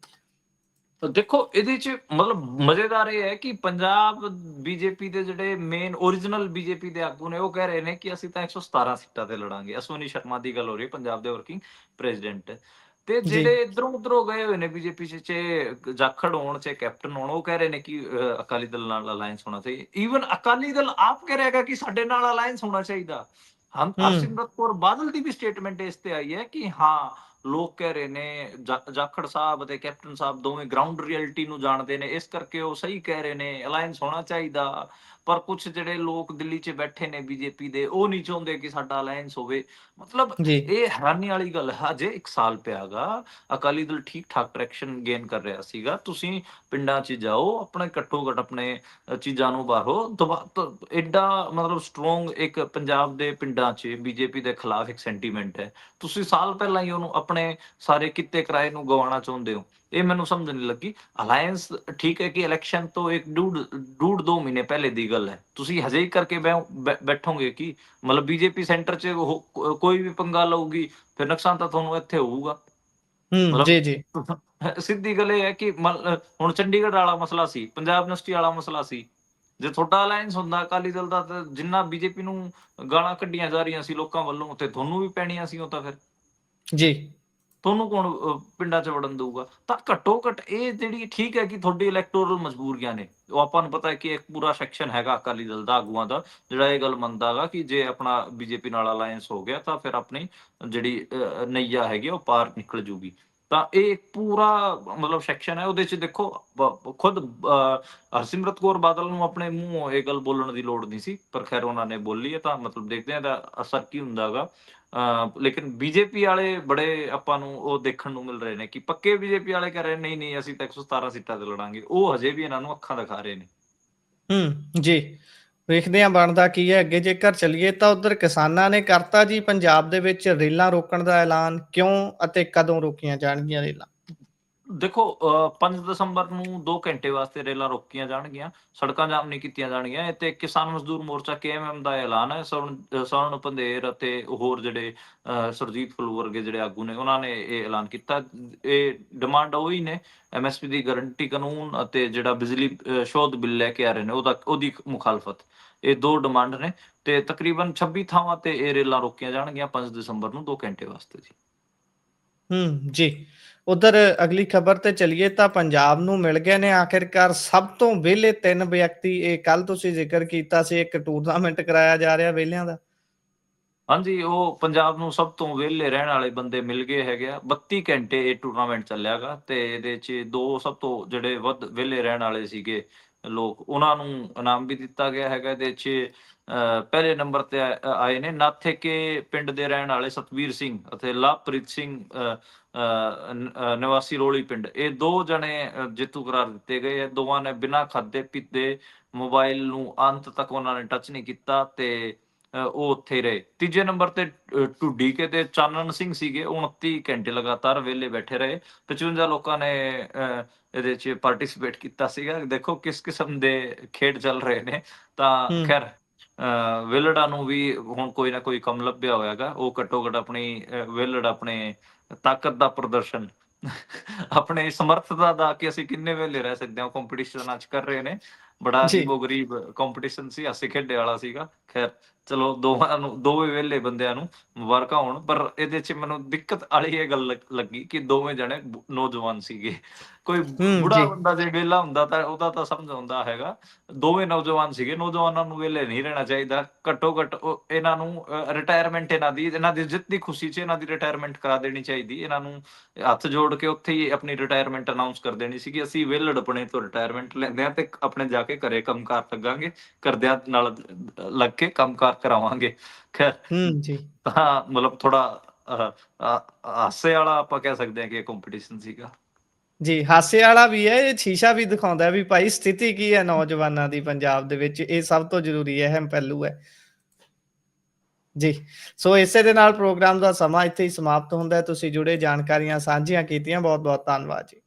ਦੇਖੋ, ਇਹਦੇ 'ਚ ਮਤਲਬ ਮਜ਼ੇਦਾਰ ਇਹ ਹੈ ਕਿ ਪੰਜਾਬ ਬੀਜੇਪੀ ਦੇ ਜਿਹੜੇ ਮੇਨ ਓਰੀਜਨਲ ਬੀਜੇਪੀ ਦੇ ਆਗੂ ਨੇ ਉਹ ਕਹਿ ਰਹੇ ਨੇ ਕਿ ਅਸੀਂ ਤਾਂ 117 ਸੀਟਾਂ ਤੇ ਲੜਾਂਗੇ। ਅਸ਼ਵਨੀ ਸ਼ਰਮਾ ਦੀ ਗੱਲ ਹੋ ਰਹੀ ਹੈ, ਪੰਜਾਬ ਦੇ ਵਰਕਿੰਗ ਪ੍ਰੈਜ਼ੀਡੈਂਟ। ਤੇ ਜੀ ਜਿਹੜੇ ਇੱਧਰੋਂ ਉੱਧਰੋਂ ਗਏ ਹੋਏ ਨੇ ਬੀਜੇਪੀ 'ਚ, ਚਾਹੇ ਜਾਖੜ ਹੋਣ ਚਾਹੇ ਕੈਪਟਨ ਹੋਣ, ਉਹ ਕਹਿ ਰਹੇ ਨੇ ਕਿ ਅਕਾਲੀ ਦਲ ਨਾਲ ਅਲਾਇੰਸ ਹੋਣਾ ਚਾਹੀਦਾ। ਈਵਨ ਅਕਾਲੀ ਦਲ ਆਪ ਕਹਿ ਰਿਹਾ ਕਿ ਸਾਡੇ ਨਾਲ ਅਲਾਇੰਸ ਹੋਣਾ ਚਾਹੀਦਾ। ਹੂੰ ਹਰਸਿਮਰਤ ਕੌਰ ਬਾਦਲ ਦੀ ਵੀ ਸਟੇਟਮੈਂਟ ਇਸ ਤੇ ਆਈ ਹੈ ਕਿ ਹਾਂ ਲੋਕ ਕਹਿ ਰਹੇ ਨੇ ਜਾਖੜ ਸਾਹਿਬ ਅਤੇ ਕੈਪਟਨ ਸਾਹਿਬ ਦੋਵੇਂ ਗਰਾਊਂਡ ਰਿਐਲਿਟੀ ਨੂੰ ਜਾਣਦੇ ਨੇ, ਇਸ ਕਰਕੇ ਉਹ ਸਹੀ ਕਹਿ ਰਹੇ ਨੇ, ਅਲਾਇੰਸ ਹੋਣਾ ਚਾਹੀਦਾ। ਪਰ ਕੁਝ ਜਿਹੜੇ ਲੋਕ ਦਿੱਲੀ 'ਚ ਬੈਠੇ ਨੇ ਬੀਜੇਪੀ ਦੇ, ਉਹ ਨਹੀਂ ਚਾਹੁੰਦੇ ਕਿ ਸਾਡਾ ਅਲਾਇੰਸ ਹੋਵੇ। ਮਤਲਬ ਜੀ ਇਹ ਹੈਰਾਨੀ ਵਾਲੀ ਗੱਲ ਹੈ, ਹਜੇ 1 ਸਾਲ ਪਿਆ ਗਾ, ਅਕਾਲੀ ਦਲ ਠੀਕ-ਠਾਕ ਟ੍ਰੈਕਸ਼ਨ ਗੇਨ ਕਰ ਰਿਹਾ ਸੀਗਾ। ਤੁਸੀਂ ਪਿੰਡਾਂ 'ਚ ਜਾਓ, ਆਪਣੇ ਘੱਟੋ-ਘੱਟ ਆਪਣੇ ਚੀਜ਼ਾਂ ਨੂੰ ਉਭਾਰੋ। ਐਡਾ ਮਤਲਬ ਸਟਰੋਂਗ ਇੱਕ ਪੰਜਾਬ ਦੇ ਪਿੰਡਾਂ 'ਚ ਬੀਜੇਪੀ ਦੇ ਖਿਲਾਫ ਇੱਕ ਸੈਂਟੀਮੈਂਟ ਹੈ। ਤੁਸੀਂ ਸਾਲ ਪਹਿਲਾਂ ਹੀ ਉਹਨੂੰ ਆਪਣੇ ਸਾਰੇ ਕਿੱਤੇ ਕਿਰਾਏ ਨੂੰ ਗਵਾਉਣਾ ਚਾਹੁੰਦੇ ਹੋ। ਇਹ ਮੈਨੂੰ ਸਮਝ ਨਹੀਂ ਲੱਗੀ। ਅਲਾਇੰਸ ਠੀਕ ਹੈ ਕਿ ਇਲੈਕਸ਼ਨ ਤੋਂ ਇੱਕ ਡੂਢ 2 ਮਹੀਨੇ ਪਹਿਲੇ ਦੀ ਗੱਲ ਹੈ। ਤੁਸੀਂ ਹਜੇ ਹੀ ਕਰਕੇ ਬੈਠੋਗੇ ਕਿ ਮਤਲਬ ਬੀਜੇਪੀ ਸੈਂਟਰ 'ਚ ਕੋਈ ਵੀ ਪੰਗਾ ਲਊਗੀ, ਫਿਰ ਨੁਕਸਾਨ ਤਾਂ ਤੁਹਾਨੂੰ ਇੱਥੇ ਹੋਊਗਾ। ਮਤਲਬ ਜੀ ਜੀ ਸਿੱਧੀ ਗੱਲ ਇਹ ਹੈ ਕਿ ਹੁਣ ਚੰਡੀਗੜ੍ਹ ਵਾਲਾ ਮਸਲਾ ਸੀ, ਪੰਜਾਬ ਯੂਨੀਵਰਸਿਟੀ ਵਾਲਾ ਮਸਲਾ ਸੀ। ਜੇ ਤੁਹਾਡਾ ਅਲਾਇੰਸ ਹੁੰਦਾ ਅਕਾਲੀ ਦਲ ਦਾ, ਤਾਂ ਜਿੰਨਾ ਬੀਜੇਪੀ ਨੂੰ ਗਾਲਾਂ ਕੱਢੀਆਂ ਜਾ ਰਹੀਆਂ ਸੀ ਲੋਕਾਂ ਵੱਲੋਂ, ਤੇ ਤੁਹਾਨੂੰ ਵੀ ਪੈਣੀਆਂ ਸੀ ਉਹ ਤਾਂ ਫਿਰ। ਜੀ ਤੁਹਾਨੂੰ ਕੌਣ ਪਿੰਡਾਂ 'ਚ ਵੜਨ ਦਊਗਾ? ਤਾਂ ਘੱਟੋ-ਘੱਟ ਇਹ ਜਿਹੜੀ ਠੀਕ ਹੈ ਕਿ ਤੁਹਾਡੀ ਇਲੈਕਟੋਰਲ ਮਜਬੂਰੀਆਂ ਨੇ। ਉਹ ਆਪਾਂ ਨੂੰ ਪਤਾ ਹੈ ਕਿ ਇੱਕ ਪੂਰਾ ਸੈਕਸ਼ਨ ਹੈਗਾ ਅਕਾਲੀ ਦਲ ਦਾ, ਆਗੂਆਂ ਦਾ, ਜਿਹੜਾ ਇਹ ਗੱਲ ਮੰਨਦਾ ਗਾ ਕਿ ਜੇ ਆਪਣਾ ਬੀਜੇਪੀ ਨਾਲ ਅਲਾਇੰਸ ਹੋ ਗਿਆ ਤਾਂ ਫਿਰ ਆਪਣੀ ਜਿਹੜੀ ਨਈਆ ਹੈਗੀ ਉਹ ਪਾਰ ਨਿਕਲ ਜੂਗੀ। ਤਾਂ ਇਹ ਪੂਰਾ ਮਤਲਬ ਸੈਕਸ਼ਨ ਹੈ। ਉਹਦੇ 'ਚ ਦੇਖੋ ਖੁਦ ਹਰਸਿਮਰਤ ਕੌਰ ਬਾਦਲ ਨੂੰ ਆਪਣੇ ਮੂੰਹੋਂ ਇਹ ਗੱਲ ਬੋਲਣ ਦੀ ਲੋੜ ਨਹੀਂ ਸੀ, ਪਰ ਖੈਰ ਉਹਨਾਂ ਨੇ ਬੋਲੀ ਹੈ, ਤਾਂ ਮਤਲਬ ਦੇਖਦੇ ਹਾਂ ਇਹਦਾ ਅਸਰ ਕੀ ਹੁੰਦਾ ਗਾ। ਲੇਕਿਨ ਬੀਜੇਪੀ ਵਾਲੇ ਬੜੇ ਆਪਾਂ ਨੂੰ ਉਹ ਦੇਖਣ ਨੂੰ ਮਿਲ ਰਹੇ ਨੇ ਕਿ ਪੱਕੇ ਬੀਜੇਪੀ ਵਾਲੇ ਕਹਿ ਰਹੇ ਨਹੀਂ ਨਹੀਂ ਅਸੀਂ ਤਾਂ 117 ਸੀਟਾਂ ਤੇ ਲੜਾਂਗੇ। ਉਹ ਹਜੇ ਵੀ ਇਹਨਾਂ ਨੂੰ ਅੱਖਾਂ ਦਿਖਾ ਰਹੇ ਨੇ। ਜੀ ਵੇਖਦੇ ਹਾਂ ਬਣਦਾ ਕੀ ਹੈ ਅੱਗੇ। ਜੇਕਰ ਚੱਲੀਏ ਤਾਂ ਉਧਰ ਕਿਸਾਨਾਂ ਨੇ ਕਰਤਾ ਜੀ ਪੰਜਾਬ ਦੇ ਵਿੱਚ ਰੇਲਾਂ ਰੋਕਣ ਦਾ ਐਲਾਨ। ਕਿਉਂ ਅਤੇ ਕਦੋਂ ਰੋਕੀਆਂ ਜਾਣਗੀਆਂ ਰੇਲਾਂ? ਦੇਖੋ 5 ਦਸੰਬਰ ਨੂੰ 2 ਘੰਟੇ ਵਾਸਤੇ ਰੇਲਾਂ ਰੋਕੀਆਂ ਜਾਣਗੀਆਂ, ਸੜਕਾਂ ਜਾਮ ਨਹੀਂ ਕੀਤੀਆਂ ਜਾਣਗੀਆਂ। ਇਹ ਤੇ ਕਿਸਾਨ ਮਜ਼ਦੂਰ ਮੋਰਚਾ KMM ਦਾ ਐਲਾਨ ਹੈ। ਸਵਰਨ ਪੰਧੇਰ ਅਤੇ ਹੋਰ ਜਿਹੜੇ ਸੁਰਜੀਤ ਫੁੱਲ ਵਰਗੇ ਜਿਹੜੇ ਆਗੂ ਨੇ, ਉਹਨਾਂ ਨੇ ਇਹ ਐਲਾਨ ਕੀਤਾ। ਇਹ ਡਿਮਾਂਡ ਉਹੀ ਨੇ, MSP ਦੀ ਗਰੰਟੀ ਕਾਨੂੰਨ ਅਤੇ ਜਿਹੜਾ ਬਿਜਲੀ ਸ਼ੋਧ ਬਿੱਲ ਲੈ ਕੇ ਆ ਰਹੇ ਨੇ ਉਹਦੀ ਮੁਖਾਲਫਤ। ਇਹ 2 ਡਿਮਾਂਡ ਨੇ ਤੇ ਤਕਰੀਬਨ 26 ਥਾਵਾਂ ਤੇ ਇਹ ਰੇਲਾਂ ਰੋਕੀਆਂ ਜਾਣਗੀਆਂ 5 ਦਸੰਬਰ ਨੂੰ 2 ਘੰਟੇ ਵਾਸਤੇ ਜੀ। ਜੀ ਉਧਰ ਅਗਲੀ ਖਬਰ ਤੇ ਚੱਲੀਏ ਤਾਂ ਪੰਜਾਬ ਨੂੰ ਮਿਲ ਗਏ ਨੇ ਆਖਿਰਕਾਰ ਸਭ ਤੋਂ ਵਿਹਲੇ 3 ਵਿਅਕਤੀ। ਇਹ ਕੱਲ ਤੁਸੀਂ ਜ਼ਿਕਰ ਕੀਤਾ ਸੀ, ਇੱਕ ਟੂਰਨਾਮੈਂਟ ਕਰਾਇਆ ਜਾ ਰਿਹਾ ਵਿਹਲਿਆਂ ਦਾ। ਹਾਂਜੀ, ਉਹ ਪੰਜਾਬ ਨੂੰ ਸਭ ਤੋਂ ਵਿਹਲੇ ਰਹਿਣ ਵਾਲੇ ਬੰਦੇ ਮਿਲ ਗਏ ਹੈਗੇ ਆ। 32 ਘੰਟੇ ਇਹ ਟੂਰਨਾਮੈਂਟ ਚੱਲਿਆ ਗਾ ਤੇ ਇਹਦੇ 'ਚ 2 ਸਭ ਤੋਂ ਜਿਹੜੇ ਵੱਧ ਵਿਹਲੇ ਰਹਿਣ ਵਾਲੇ ਸੀਗੇ ਲੋਕ, ਉਹਨਾਂ ਨੂੰ ਇਨਾਮ ਵੀ ਦਿੱਤਾ ਗਿਆ ਹੈਗਾ। ਇਹਦੇ 'ਚ ਪਹਿਲੇ ਨੰਬਰ ਤੇ ਆਏ ਨੇ ਨਾਥੇਕੇ ਪਿੰਡ ਦੇ ਰਹਿਣ ਵਾਲੇ ਸਤਵੀਰ ਸਿੰਘ ਅਤੇ ਲਵਪ੍ਰੀਤ ਸਿੰਘ ਨਿਵਾਸੀ ਰੋਲੀ ਪਿੰਡ। ਇਹ 2 ਜਣੇ ਜੇਤੂ ਕਰਾਰ ਦਿੱਤੇ ਗਏ। ਦੋਵਾਂ ਨੇ ਬਿਨਾਂ ਖਾਧੇ ਪੀਤੇ ਮੋਬਾਈਲ ਨੂੰ ਅੰਤ ਤੱਕ ਉਹਨਾਂ ਨੇ ਟੱਚ ਨਹੀਂ ਕੀਤਾ ਤੇ ਉਹ ਉੱਥੇ ਹੀ ਰਹੇ। ਤੀਜੇ ਨੰਬਰ ਤੇ ਢੁੱਡੀਕੇ ਤੇ ਚਾਨਣ ਸਿੰਘ ਸੀਗੇ, 29 ਘੰਟੇ ਲਗਾਤਾਰ ਵਿਹਲੇ ਬੈਠੇ ਰਹੇ। 55 ਲੋਕਾਂ ਨੇ ਇਹਦੇ 'ਚ ਪਾਰਟੀਸਿਪੇਟ ਕੀਤਾ ਸੀਗਾ। ਦੇਖੋ ਕਿਸ ਕਿਸਮ ਦੇ ਖੇਡ ਚੱਲ ਰਹੇ ਨੇ। ਤਾਂ ਹੂੰ ਖੈਰ ਵਿਹਲੜਾਂ ਨੂੰ ਵੀ ਹੁਣ ਕੋਈ ਨਾ ਕੋਈ ਕੰਮ ਲੱਭਿਆ ਹੋਇਆਗਾ। ਉਹ ਘੱਟੋ ਘੱਟ ਆਪਣੀ ਵਿਹਲੜ ਆਪਣੇ ਤਾਕਤ ਦਾ ਪ੍ਰਦਰਸ਼ਨ ਆਪਣੇ ਸਮਰਥਤਾ ਦਾ ਕਿ ਅਸੀਂ ਕਿੰਨੇ ਵਿਹਲੇ ਰਹਿ ਸਕਦੇ ਹਾਂ ਕੰਪੀਟੀਸ਼ਨਾਂ 'ਚ ਕਰ ਰਹੇ ਨੇ। ਬੜਾ ਜੀ ਅਜੀਬੋ-ਗਰੀਬ ਕੰਪੀਟੀਸ਼ਨ ਸੀ, ਹਾਸੇ ਖੇਡੇ ਵਾਲਾ ਸੀਗਾ। ਖੈਰ ਚਲੋ ਦੋਵੇਂ ਵਿਹਲੇ ਬੰਦਿਆਂ ਨੂੰ ਮੁਬਾਰਕਾਂ ਹੋਣ। ਪਰ ਇਹਦੇ 'ਚ ਮੈਨੂੰ ਦਿੱਕਤ ਵਾਲੀ ਇਹ ਗੱਲ ਲੱਗੀ ਕਿ ਦੋਵੇਂ ਜਣੇ ਨੌਜਵਾਨ ਸੀਗੇ। ਕੋਈ ਬੁੱਢਾ ਜੀ ਬੰਦਾ ਜੇ ਵਿਹਲਾ ਹੁੰਦਾ ਤਾਂ ਉਹਦਾ ਤਾਂ ਸਮਝ ਆਉਂਦਾ ਹੈਗਾ। ਦੋਵੇਂ ਨੌਜਵਾਨ ਸੀਗੇ, ਨੌਜਵਾਨਾਂ ਨੂੰ ਵਿਹਲੇ ਨਹੀਂ ਰਹਿਣਾ ਚਾਹੀਦਾ। ਘੱਟੋ ਘੱਟ ਇਹਨਾਂ ਨੂੰ ਰਿਟਾਇਰਮੈਂਟ ਇਹਨਾਂ ਦੀ ਜਿੱਤ ਦੀ ਖੁਸ਼ੀ 'ਚ ਇਹਨਾਂ ਦੀ ਰਿਟਾਇਰਮੈਂਟ ਕਰਾ ਦੇਣੀ ਚਾਹੀਦੀ। ਇਹਨਾਂ ਨੂੰ ਹੱਥ ਜੋੜ ਕੇ ਉੱਥੇ ਹੀ ਆਪਣੀ ਰਿਟਾਇਰਮੈਂਟ ਅਨਾਉਂਸ ਕਰ ਦੇਣੀ ਸੀ ਕਿ ਅਸੀਂ ਵਿਹਲੜਪਣੇ ਤੋਂ ਰਿਟਾਇਰਮੈਂਟ ਲੈਂਦੇ ਹਾਂ ਤੇ ਆਪਣੇ ਜਾ ਕੇ ਘਰੇ ਕੰਮਕਾਰ ਲੱਗਾਂਗੇ, ਘਰਦਿਆਂ ਨਾਲ ਲੱਗ ਕੇ ਕੰਮਕਾਰ ਕਰਾਵਾਂਗੇ। ਖੈਰ ਜੀ ਤਾਂ ਮਤਲਬ ਥੋੜਾ ਹਾਸੇ ਵਾਲਾ ਆਪਾਂ ਕਹਿ ਸਕਦੇ ਹਾਂ ਕਿ ਇਹ ਕੰਪੀਟੀਸ਼ਨ ਸੀਗਾ। ਜੀ ਹਾਸੇ ਵਾਲਾ ਵੀ ਹੈ, ਇਹ ਸ਼ੀਸ਼ਾ ਵੀ ਦਿਖਾਉਂਦਾ ਵੀ ਭਾਈ ਸਥਿਤੀ ਕੀ ਹੈ ਨੌਜਵਾਨਾਂ ਦੀ ਪੰਜਾਬ ਦੇ ਵਿੱਚ। ਇਹ ਸਭ ਤੋਂ ਜ਼ਰੂਰੀ ਅਹਿਮ ਪਹਿਲੂ ਹੈ ਜੀ। ਸੋ ਇਸੇ ਦੇ ਨਾਲ ਪ੍ਰੋਗਰਾਮ ਦਾ ਸਮਾਂ ਇੱਥੇ ਹੀ ਸਮਾਪਤ ਹੁੰਦਾ ਹੈ। ਤੁਸੀਂ ਜੁੜੇ ਜਾਣਕਾਰੀਆਂ ਸਾਂਝੀਆਂ ਕੀਤੀਆਂ, ਬਹੁਤ ਬਹੁਤ ਧੰਨਵਾਦ ਜੀ।